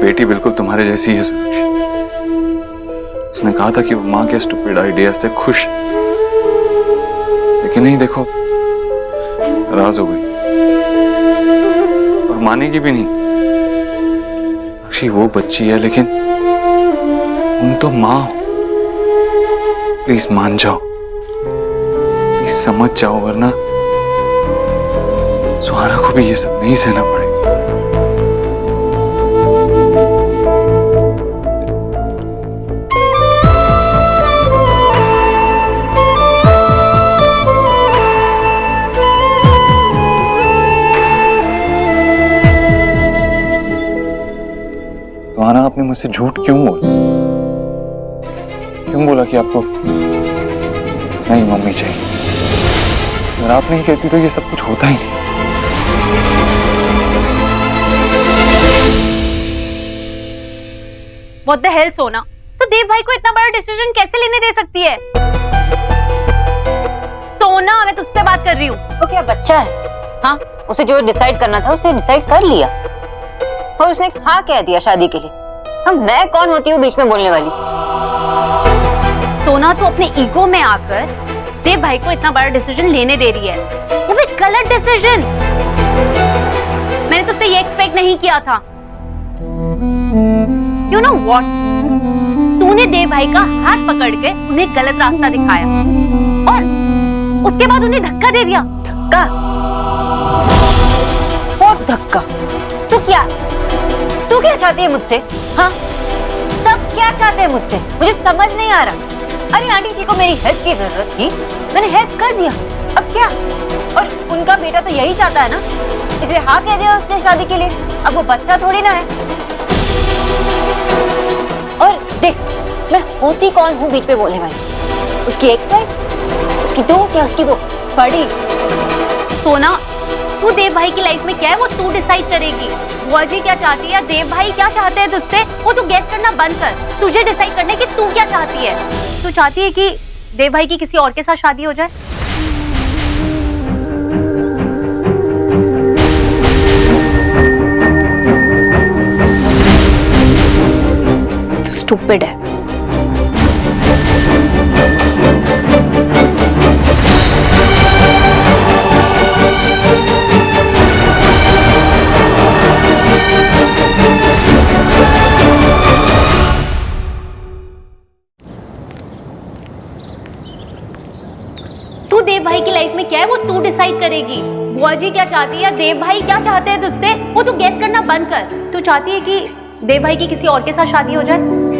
बेटी बिल्कुल तुम्हारे जैसी है सुनीश। उसने कहा था कि वो माँ के स्टूपिड आइडिया से खुश, लेकिन नहीं, देखो नाराज हो गई और मानेगी भी नहीं। अक्षी वो बच्ची है, लेकिन तुम तो माँ हो। प्लीज मान जाओ, प्लीज समझ जाओ, वरना सुहाना को भी ये सब नहीं सहना पड़ेगा। सुहाना, आपने मुझसे झूठ क्यों बोला? क्यों बोला कि आपको नहीं मम्मी चाहिए? अगर आप नहीं कहती तो ये सब कुछ होता ही नहीं। What the hell सोना, तो देव भाई को इतना बड़ा डिसीजन कैसे लेने दे सकती है? सोना, मैं तुझसे बात कर रही हूँ। वो क्या बच्चा है? हाँ, उसे जो डिसाइड करना था उसने डिसाइड कर लिया और उसने हाँ कह दिया शादी के लिए। हम, मैं कौन होती हूँ बीच में बोलने वाली? सोना, तो अपने ईगो में आकर देव भाई को इतना बड़ा डिसीजन लेने दे रही है, वो भी गलत डिसीजन। मैंने तुझसे ये एक्सपेक्ट नहीं किया था। You know what? तूने देव भाई का हाथ पकड़ के उन्हें गलत रास्ता दिखाया और उसके बाद उन्हें धक्का दे दिया। धक्का? बहुत धक्का। तू क्या चाहती है मुझसे? हाँ, सब क्या चाहते हैं मुझसे? मुझे समझ नहीं आ रहा। अरे आंटी जी को मेरी हेल्प की जरूरत थी, मैंने हेल्प कर दिया, अब क्या? और उनका बेटा तो यही चाहता है ना, इसलिए हाँ कह दिया उसने शादी के लिए। अब वो बच्चा थोड़ी ना है। और देख, मैं होती कौन हूँ बीच में बोलने वाली? उसकी एक्स वाइफ, उसकी दोस्त, या उसकी वो बड़ी? सोना, तू देव भाई की लाइफ में क्या है वो तू डिसाइड करेगी। बुआ जी क्या चाहती है या देव भाई क्या चाहते हैं तुझसे, वो तू गेस करना बंद कर। तुझे डिसाइड करना है कि तू क्या चाहती है। तू चाहती है कि देव भाई की किसी और के साथ शादी हो जाए? तू स्टूपिड है। देव भाई की लाइफ में क्या है वो तू डिसाइड करेगी। बुआ जी क्या चाहती है या देव भाई क्या चाहते हैं तुझसे, वो तू गेस करना बंद कर। तू चाहती है कि देव भाई की किसी और के साथ शादी हो जाए?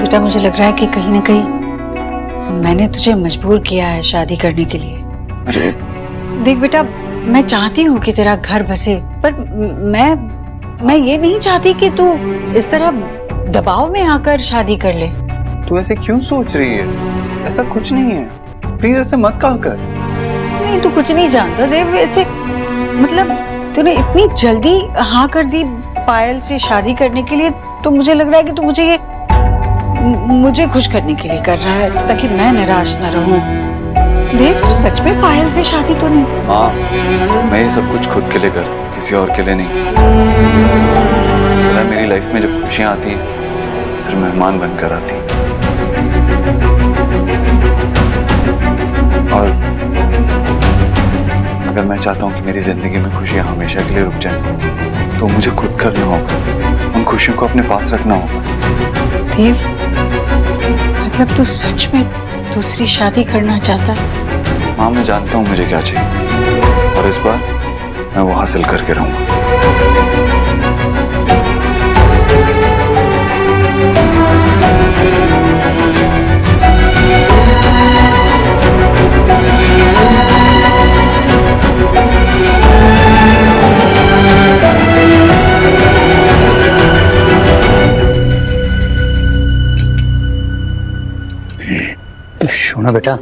बेटा, मुझे लग रहा है कि कहीं ना कहीं मैंने तुझे मजबूर किया है शादी करने के लिए। अरे देख बेटा, मैं चाहती हूँ कि तेरा घर बसे, पर मैं ये नहीं चाहती कि तू इस तरह दबाव में आकर शादी कर ले। तू ऐसे क्यों सोच रही है? ऐसा कुछ नहीं है, प्लीज ऐसे मत कहा कर। नहीं, तू कुछ नहीं जानता देव। ऐसे मतलब तूने इतनी जल्दी हाँ कर दी पायल से शादी करने के लिए, तो मुझे लग रहा है कि तू मुझे खुश करने के लिए कर रहा है, ताकि मैं निराश न रहूं। देव, तू सच में पायल से शादी तो नहीं? माँ, मैं ये सब कुछ खुद के लिए कर, किसी और के लिए नहीं। मेरी लाइफ में जब खुशियाँ आती हैं सिर्फ मेहमान बनकर आती हैं। और अगर मैं चाहता हूँ कि मेरी जिंदगी में खुशियाँ हमेशा के लिए रुक जाएं, तो मुझे खुद करना होगा, उन खुशियों को अपने पास रखना होगा। देव, मतलब तू सच में दूसरी शादी करना चाहता है? माँ, मैं जानता हूँ मुझे क्या चाहिए, और इस बार मैं वो हासिल करके रहूंगा। शोना बेटा,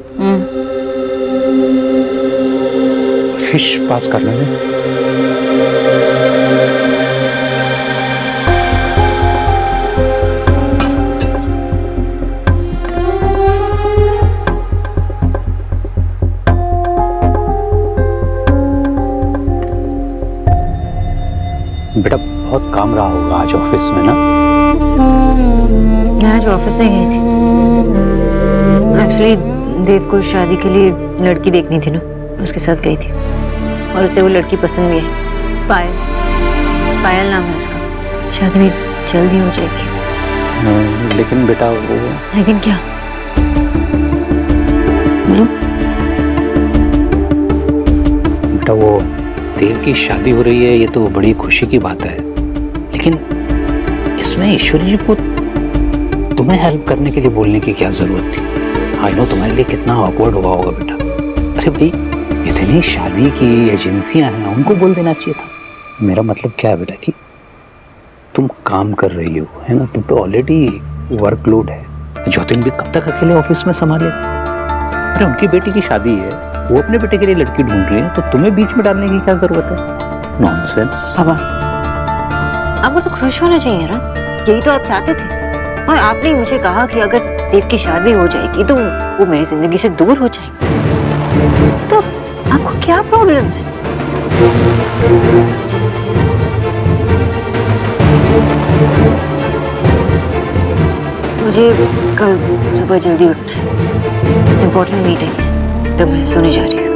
फिश पास करने में बेटा बहुत काम रहा होगा आज ऑफिस में ना? मैं आज ऑफिस से गई थी। एक्चुअली देव को शादी के लिए लड़की देखनी थी ना, उसके साथ गई थी और उसे वो लड़की पसंद भी है। पायल नाम है उसका। शादी भी जल्दी हो जाएगी। लेकिन बेटा वो... लेकिन क्या? बोलो। बेटा वो देव की शादी हो रही है, ये तो बड़ी खुशी की बात है, लेकिन इसमें ईश्वरी जी को तुम्हें हेल्प करने के लिए बोलने की क्या जरूरत थी? आई नो तुम्हारे लिए कितना ऑकवर्ड हुआ होगा बेटा। अरे भाई, इतनी शादी की एजेंसियां हैं, उनको बोल देना चाहिए था। मेरा मतलब क्या है बेटा कि तुम काम कर रही हो, है ना? तुम तो ऑलरेडी वर्कलोड है। ज्योतिन भी कब तक अकेले ऑफिस में संभाले? अरे उनकी बेटी की शादी है, वो अपने बेटे के लिए लड़की ढूंढ रही है, तो तुम्हें बीच में डालने की क्या जरूरत है? नॉनसेंस। पापा, आपको तो खुश होना चाहिए ना, यही तो आप चाहते थे। और आपने मुझे कहा कि अगर देव की शादी हो जाएगी तो वो मेरी जिंदगी से दूर हो जाएगा। तो आपको क्या प्रॉब्लम है? मुझे कल सुबह जल्दी उठना है, इम्पोर्टेंट मीटिंग है, तो मैं सोने जा रही हूँ।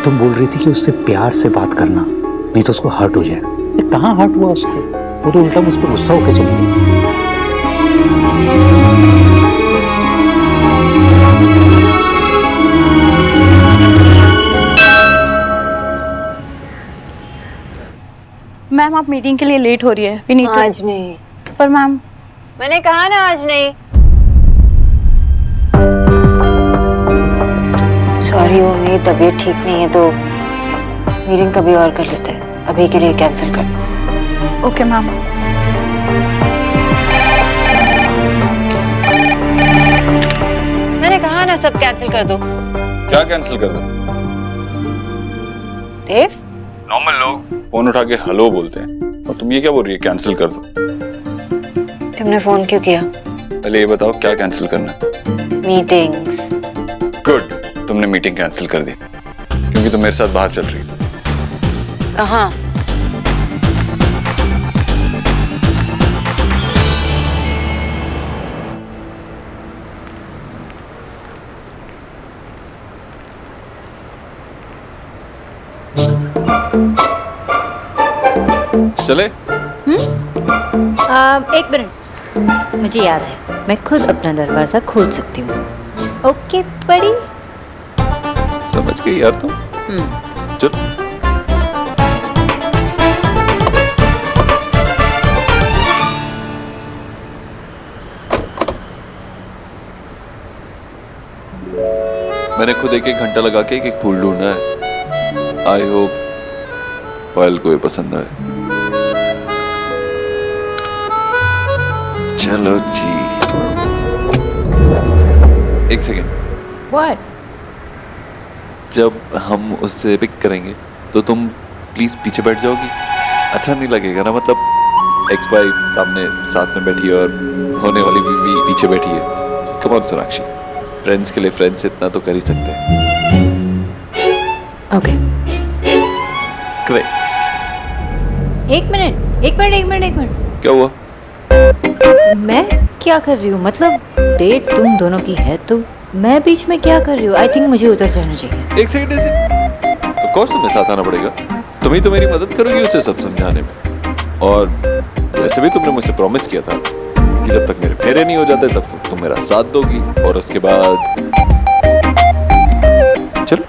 तुम बोल रही थी कि उससे प्यार से बात करना, नहीं तो उसको हर्ट हो जाए। कहाँ हर्ट हुआ उसको? वो तो उल्टा मुझ पर गुस्सा होकर चली गई। मैम, आप मीटिंग के लिए लेट हो रही है। आज नहीं। पर मैम, मैंने कहा ना आज नहीं। सॉरी, वो मेरी तबीयत ठीक नहीं है, तो मीटिंग कभी और कर लेते हैं। अभी के लिए कैंसिल कर दो। Okay ma'am. मैंने कहा ना सब कैंसिल कर दो। क्या कैंसिल कर दो? देव, नॉर्मल लोग फोन उठा के हेलो बोलते हैं, और तुम ये क्या बोल रही है कैंसिल कर दो? तुमने फोन क्यों किया? पहले ये बताओ क्या कैंसिल करना है? मीटिंग्स। गुड, तुमने मीटिंग कैंसिल कर दी क्योंकि तुम मेरे साथ बाहर चल रही हो। कहाँ? चले? एक मिनट, मुझे याद है, मैं खुद अपना दरवाजा खोल सकती हूँ। ओके बड़ी। समझ गई यार तुम। चल। मैंने खुद एक घंटा लगा के एक फूल ढूंढा है। आई होप पायल को ये पसंद आए। चलो जी, एक सेकेंड। What? जब हम उससे पिक करेंगे तो तुम प्लीज पीछे बैठ जाओगी? अच्छा नहीं लगेगा ना, मतलब एक्स वाइफ सामने साथ में बैठी है और होने वाली बीवी पीछे बैठी है। कम ऑन सोनाक्षी, फ्रेंड्स के लिए फ्रेंड्स इतना तो कर ही सकते हैं। Okay. ग्रेट। एक मिनट। क्या हुआ? मैं क्या कर रही हूँ? मतलब डेट तुम दोनों की है तो मैं बीच में क्या कर रही हूँ? आई थिंक मुझे उतर जाना चाहिए। एक सेकंड ऐसे, ऑफ कोर्स तुम्हें साथ आना पड़ेगा। तुम ही तो मेरी मदद करोगी उसे सब समझाने में। और वैसे भी तुमने मुझसे प्रॉमिस किया था कि जब तक मेरे फेरे नहीं हो जाते तब तक तुम मेरा साथ दोगी, और उसके बाद चलो।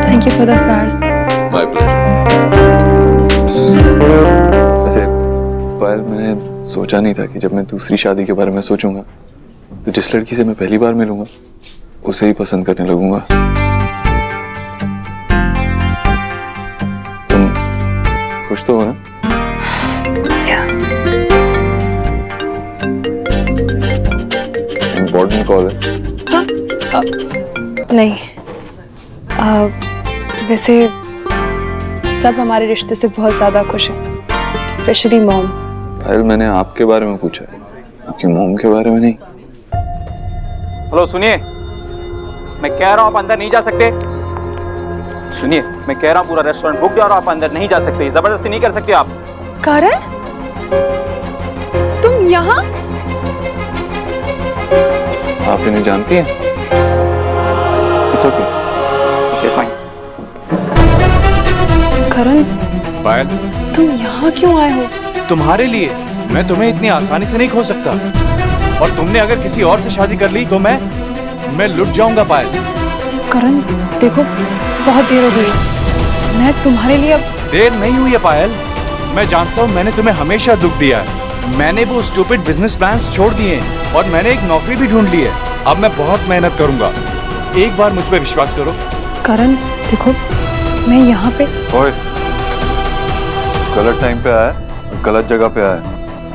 Thank you for the flowers. My pleasure. वैसे पायल, मैंने सोचा नहीं था कि जब मैं दूसरी शादी के बारे में सोचूंगा तो जिस लड़की से मैं पहली बार मिलूंगा उसे ही पसंद करने लगूंगा। तुम खुश तो हो ना? इम्पोर्टेंट कॉल है। नहीं, वैसे सब हमारे रिश्ते से बहुत ज्यादा खुश हैं, स्पेशली मॉम। पायल, मैंने आपके बारे में पूछा है, आपकी मॉम के बारे में नहीं। हेलो, सुनिए, मैं कह रहा हूँ आप अंदर नहीं जा सकते। सुनिए, मैं कह रहा हूँ पूरा रेस्टोरेंट बुक है और आप अंदर नहीं जा सकते। जबरदस्ती नहीं कर सकते आप। करण, तुम यहाँ? आप इन्हें जानती हैं? It's okay. Okay, fine. करण, पायल, तुम यहाँ क्यों आए हो? तुम्हारे लिए। मैं तुम्हें इतनी आसानी से नहीं खो सकता, और तुमने अगर किसी और से शादी कर ली तो मैं लुट जाऊंगा पायल। करण, देखो बहुत देर हो गई, मैं तुम्हारे लिए अब। देर नहीं हुई है पायल, मैं जानता हूँ मैंने तुम्हें हमेशा दुख दिया है। मैंने वो स्टूपिड बिजनेस प्लान्स छोड़ दिए हैं और मैंने एक नौकरी भी ढूंढ ली है। अब मैं बहुत मेहनत करूंगा, एक बार मुझ पे विश्वास करो। करण, देखो मैं यहाँ पे। ओए, गलत टाइम पे आया, गलत जगह पे आया।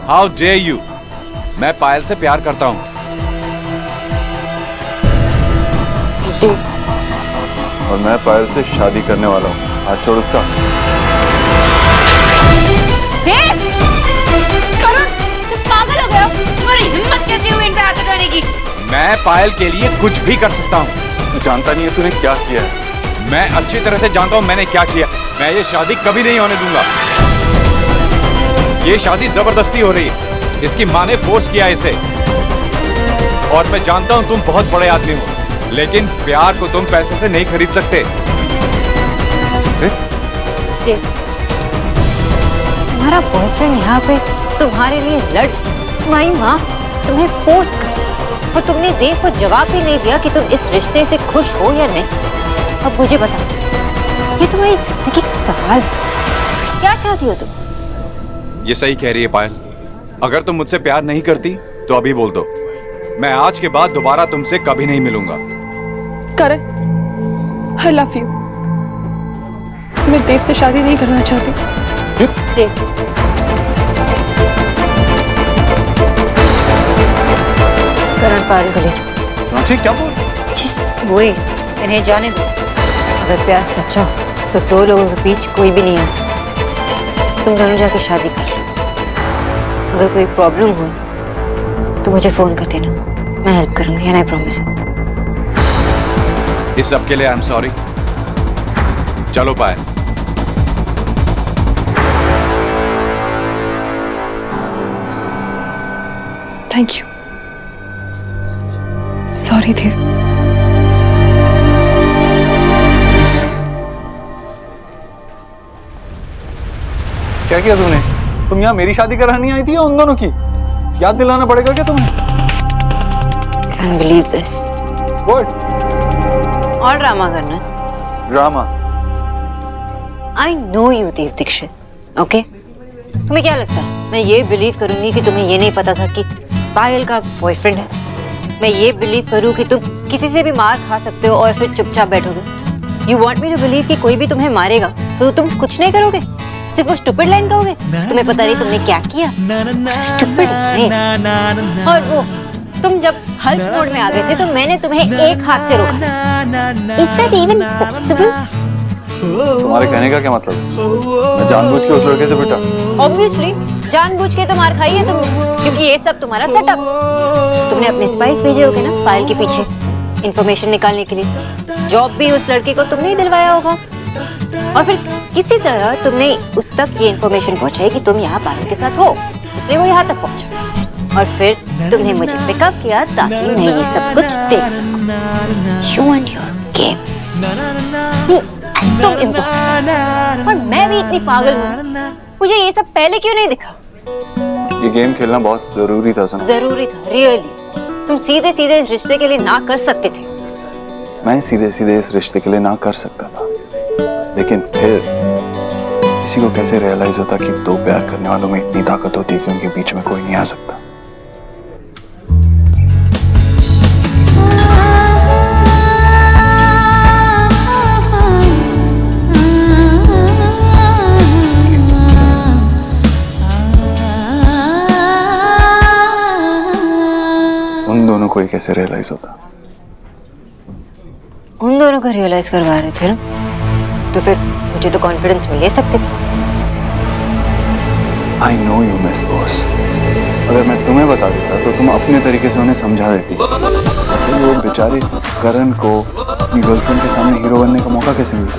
How dare you! मैं पायल से प्यार करता हूँ। और मैं पायल से शादी करने वाला हूँ। हाथ छोड़ उसका। करण, तुम पागल हो गए हो? तुम्हारी हिम्मत कैसे हुई इन पे हाथ उठाने की? मैं पायल के लिए कुछ भी कर सकता हूँ। जानता नहीं है तूने क्या किया है। मैं अच्छी तरह से जानता हूँ मैंने क्या किया। मैं ये शादी कभी नहीं होने दूंगा। ये शादी जबरदस्ती हो रही है, इसकी माँ ने फोर्स किया इसे। और मैं जानता हूँ तुम बहुत बड़े आदमी हो, लेकिन प्यार को तुम पैसे से नहीं खरीद सकते। तुम्हारा बॉयफ्रेंड यहाँ पे तुम्हारे लिए लड़, तुम्हारी माँ तुम्हें फोर्स कर, और तुमने देव को जवाब भी नहीं दिया कि तुम इस रिश्ते से खुश हो या नहीं। अब मुझे बताओ, ये तुम्हारी जिंदगी का सवाल है, क्या चाहती हो तुम? ये सही कह रही है पायल। अगर तुम मुझसे प्यार नहीं करती तो अभी बोल दो। मैं आज के बाद दोबारा तुमसे कभी नहीं मिलूंगा। करण, I love you। मैं देव से शादी नहीं करना चाहती। देव, करण पागल गले जो। क्या बोल? वो इन्हें जाने दो। अगर प्यार सच्चा हो तो दो लोगों के बीच कोई भी नहीं आ सकता। तुम दोनों जाके शादी कर लो। अगर कोई प्रॉब्लम हो तो मुझे फोन कर देना, मैं हेल्प करूंगी, एंड आई प्रॉमिस। इस सब के लिए आई एम सॉरी। चलो Payal. Thank you. Sorry Dev. क्या किया तूने? तुम यहाँ मेरी शादी करानी आई थी या उन दोनों की? याद दिलाना पड़ेगा क्या तुम्हें? Can't believe this. What? और ड्रामा करना है? Drama? I know you Dev Dixit, okay? तुम्हें क्या लगता है मैं ये बिलीव करूंगी कि तुम्हें ये नहीं पता था कि पायल का बॉयफ्रेंड है? मैं ये बिलीव करूँ कि तुम किसी से भी मार खा सकते हो और फिर चुपचाप बैठोगे? You want me to believe कि कोई भी तुम्हें मारेगा तो तुम कुछ नहीं करोगे, सिर्फ वो स्टूपिड लाइन कहोगे? तुम्हें पता नहीं तुमने क्या किया? Stupid line. और वो तुम जब हल्क मोड में आ गए थे तो मैंने तुम्हें एक हाथ से रोका था। Is that even possible? तुम्हारे कहने का क्या मतलब? मैं जानबूझ के उस लड़के से पिटा? Obviously, जानबूझ के तो मार खाई है तुमने, क्योंकि ये सब तुम्हारा सेटअप। तुमने अपने स्पाइस भेजे होगे ना पायल के पीछे इंफॉर्मेशन निकालने के लिए। जॉब भी उस लड़के को तुमने ही दिलवाया होगा और फिर किसी तरह तुमने उस तक ये इंफॉर्मेशन पहुंचाई कि तुम यहाँ पायल के साथ हो, इसलिए वो यहाँ तक पहुंचा और फिर तुमने मुझे पिकअप किया ताकि मैं ये सब कुछ देख सकूं। You and your games। तुम इम्पॉसिबल। और मैं भी इतनी पागल हूँ, मुझे ये सब पहले क्यों नहीं दिखा? ये गेम खेलना बहुत जरूरी था सना। जरूरी था, रियली। तुम सीधे सीधे इस रिश्ते के लिए ना कर सकते थे। मैं सीधे सीधे इस रिश्ते के लिए ना कर सकता था, लेकिन फिर किसी को कैसे रियलाइज होता कि दो प्यार करने वालों में इतनी ताकत होती है कि उनके बीच में कोई नहीं आ सकता। उन दोनों को ही कैसे रियलाइज होता? उन दोनों को रियलाइज करवा रहे थे ना, तो फिर मुझे तो कॉन्फिडेंस में ले सकते थे। I know you, miss boss. अगर मैं तुम्हें बता देता तो तुम अपने तरीके से उन्हें समझा देती। तो वो बेचारे करण को अपनी गर्लफ्रेंड के सामने हीरो बनने का मौका कैसे मिला?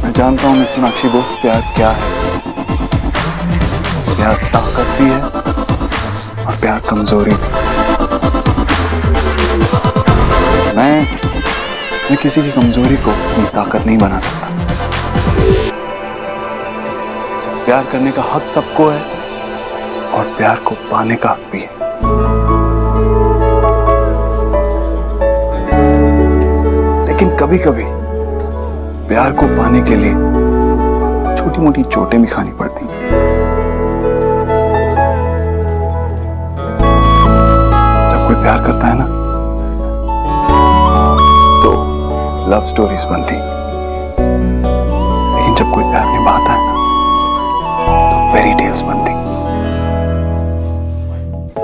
मैं जानता हूँ मिस सोनाक्षी बोस, प्यार क्या है। प्यार ताकत भी है और प्यार कमजोरी भी। मैं किसी की कमजोरी को अपनी ताकत नहीं बना सकता। प्यार करने का हक सबको है और प्यार को पाने का हक भी है। लेकिन कभी कभी प्यार को पाने के लिए छोटी मोटी चोटें भी खानी पड़ती हैं। जब कोई प्यार करता है ना तो लव स्टोरीज बनती, लेकिन जब कोई प्यार निभाता है ना तो फेरी टेल्स बनती।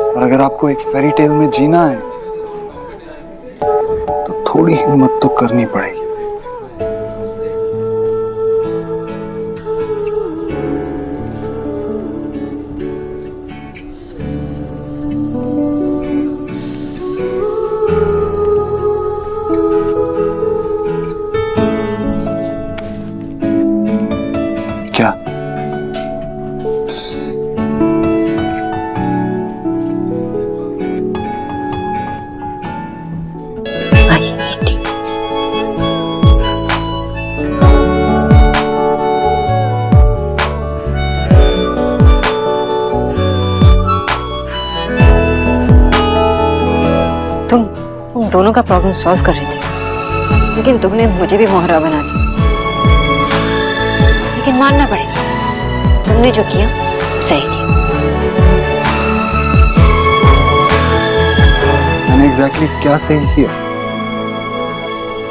और अगर आपको एक फेरी टेल में जीना है तो थोड़ी हिम्मत तो करनी पड़ेगी। क्या? तुम दोनों का प्रॉब्लम सॉल्व कर रहे थे, लेकिन तुमने मुझे भी मोहरा बना दिया। लेकिन मानना पड़ेगा, तुमने जो किया वो सही किया। मैंने एग्जैक्टली क्या सही किया?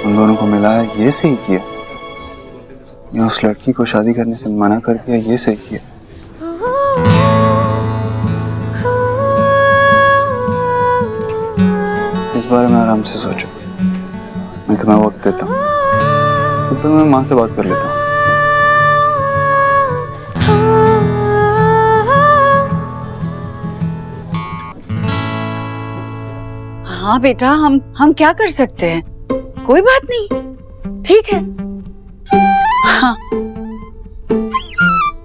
उन दोनों को मिलाया, ये सही किया? या उस लड़की को शादी करने से मना कर दिया, ये सही किया? इस बारे में आराम से सोचो। मैं तुम्हें वक्त देता हूँ, तो मैं माँ से बात कर लेता हूँ। हाँ बेटा, हम क्या कर सकते हैं? कोई बात नहीं, ठीक है। हाँ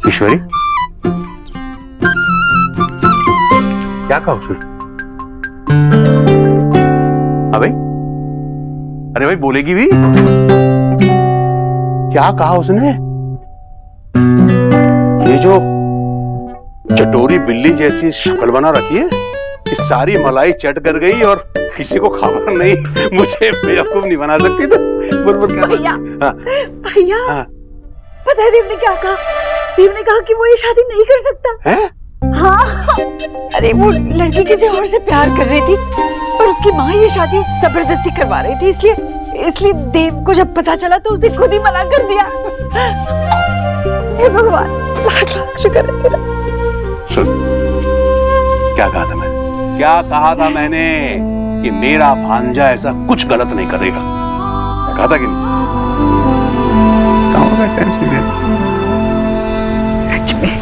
ईश्वरी, क्या कहा उसने? अबे, अरे भाई बोलेगी भी? क्या कहा उसने? ये जो चटोरी बिल्ली जैसी शक्ल बना रखी है, कि सारी मलाई चट कर गई और किसी को खबर नहीं, मुझे बेवकूफ नहीं बना सकती तो बुलबुल क्या? भैया, हाँ, भैया, हाँ। पता है देव ने क्या कहा? देव ने कहा कि वो ये शादी नहीं कर सकता है? हाँ, अरे वो लड़की किसी और से प्यार कर रही थी और उसकी माँ ये शादी जबरदस्ती करवा रही थी, इसलिए देव को जब पता चला तो उसने खुद ही मना कर दिया। हे भगवान, लाख लाख शुक्र है तेरा। सुन, क्या कहा था मैं? क्या कहा था मैंने कि मेरा भांजा ऐसा कुछ गलत नहीं करेगा? कहा था कि नहीं? सच में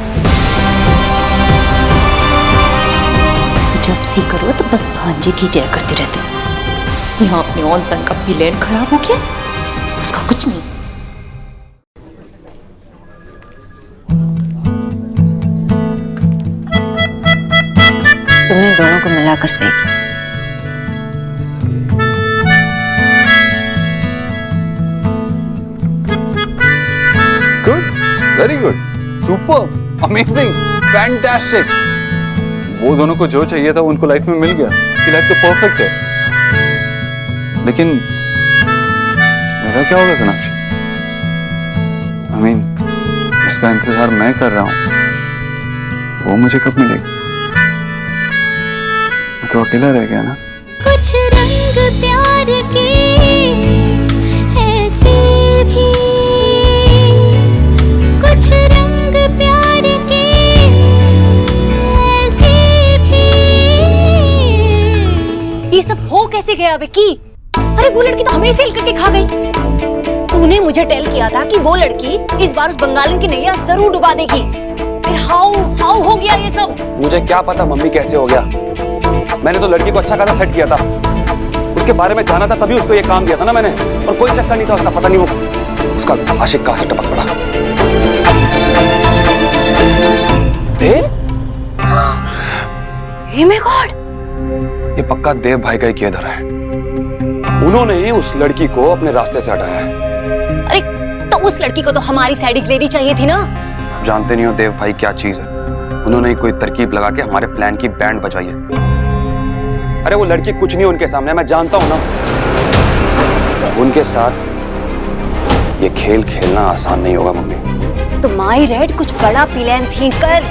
जब सी करो तो बस भांजे की जय करते रहते। यहाँ अपने ऑन सन का प्लान खराब हो गया, उसका कुछ नहीं। तुमने दोनों को मिलाकर सही किया। Good, very good, super, amazing, fantastic. वो दोनों को जो चाहिए था उनको लाइफ में मिल गया, कि लाइफ तो परफेक्ट है। लेकिन मेरा क्या होगा सोनाक्षी? I mean, इसका इंतजार मैं कर रहा हूँ, वो मुझे कब मिलेगी? मैं तो अकेला रह गया ना। कुछ रंग प्यार के ऐसे भी, कुछ रंग प्यार के ऐसे भी। ये सब हो कैसे गया विक्की? अरे वो लड़की तो हमें सेल करके खा गई। तूने मुझे टेल किया था कि वो लड़की इस बार उस बंगालन की नैया जरूर डुबा देगी। फिर हाउ हो गया ये सब? मुझे क्या पता मम्मी कैसे हो गया। मैंने तो लड़की को अच्छा खासा सेट किया था, उसके बारे में जाना था तभी उसको ये काम दिया था ना मैंने, और कोई चक्कर नहीं था उसका। पता नहीं वो उसका आशिक कहां से टपक पड़ा। देव? हे माय गॉड, ये पक्का देव भाई का ही किया धरा है। उन्होंने ही उस लड़की को अपने रास्ते से हटाया है। अरे तो उस लड़की को तो हमारी साइड रेडी चाहिए थी ना। जानते नहीं हो देव भाई क्या चीज है। उन्होंने ही कोई तरकीब लगा के हमारे प्लान की बैंड बजाई है। अरे वो लड़की कुछ नहीं उनके सामने, मैं जानता हूं ना। उनके साथ ये खेल खेलना आसान नहीं होगा मम्मी। तो माई रेड कुछ बड़ा प्लान थी कर,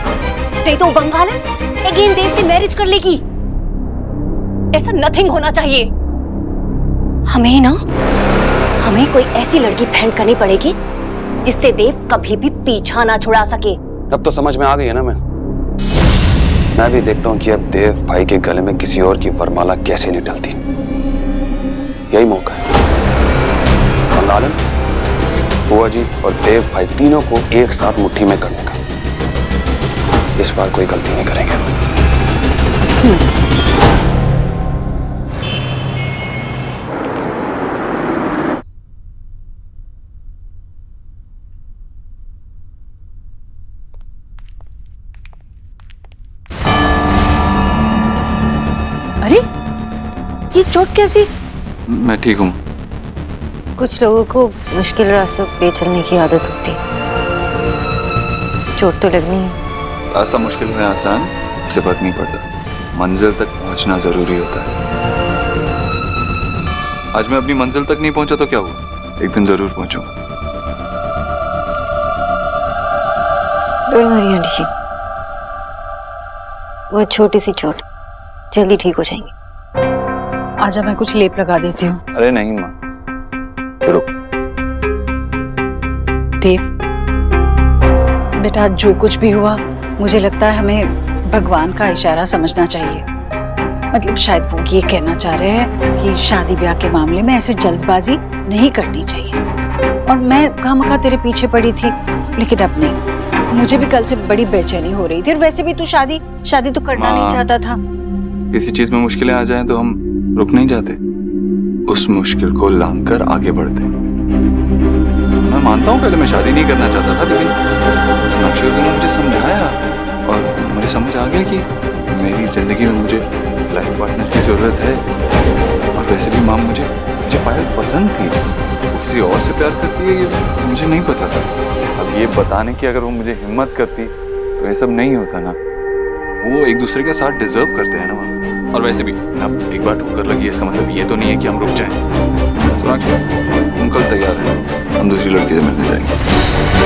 नहीं तो बंगालन अगेन देव से मैरिज कर लेगी। ऐसा नथिंग होना चाहिए। हमें कोई ऐसी लड़की फाइंड करनी पड़ेगी जिससे देव कभी भी पीछा ना छुड़ा सके। अब तो समझ में आ गई है ना। मैं भी देखता हूँ कि अब देव भाई के गले में किसी और की वरमाला कैसे नहीं डलती। यही मौका है बंगालन, बुआ जी और देव भाई तीनों को एक साथ मुट्ठी में करने का। इस बार कोई गलती नहीं करेंगे। अरे ये चोट कैसी? मैं ठीक हूँ। कुछ लोगों को मुश्किल रास्तों पे चलने की आदत होती है। चोट तो लगनी है। रास्ता मुश्किल है आसान, इससे फर्क नहीं पड़ता। मंजिल तक पहुंचना जरूरी होता है। आज मैं अपनी मंजिल तक नहीं पहुंचा तो क्या हुआ, एक दिन जरूर पहुंचूंगा। डोंट वरी आंटी जी, वो छोटी सी चोट, जल्दी ठीक हो जाएंगे। आजा मैं कुछ लेप लगा देती हूँ। अरे नहीं माँ, रुक। देव बेटा, जो कुछ भी हुआ मुझे लगता है हमें भगवान का इशारा समझना चाहिए। मतलब शायद वो ये कहना चाह रहे हैं कि शादी ब्याह के मामले में ऐसे जल्दबाजी नहीं करनी चाहिए। और मैं खामखा तेरे पीछे पड़ी थी, लेकिन अब नहीं। मुझे भी कल से बड़ी बेचैनी हो रही थी, और वैसे भी तू शादी तो करना नहीं चाहता था। किसी चीज में मुश्किलें आ जाएं तो हम रुक नहीं जाते, उस मुश्किल को लांघ कर आगे बढ़ते। मैं मानता हूँ पहले मैं शादी नहीं करना चाहता था, लेकिन सोनाक्षी ने मुझे समझाया और मुझे समझ आ गया कि मेरी जिंदगी में मुझे लाइफ पार्टनर की जरूरत है। और वैसे भी माँ मुझे पायल पसंद थी, वो किसी और से प्यार करती है ये मुझे नहीं पता था। अब ये बताने की अगर वो मुझे हिम्मत करती तो ये सब नहीं होता ना। वो एक दूसरे का साथ डिजर्व करते हैं ना। और वैसे भी अब एक बार ठोकर लगी है, इसका मतलब ये तो नहीं है कि हम रुक जाएं। सोनाक्षी, हम कल तैयार हैं, हम दूसरी लड़की से मिलने जाएंगे।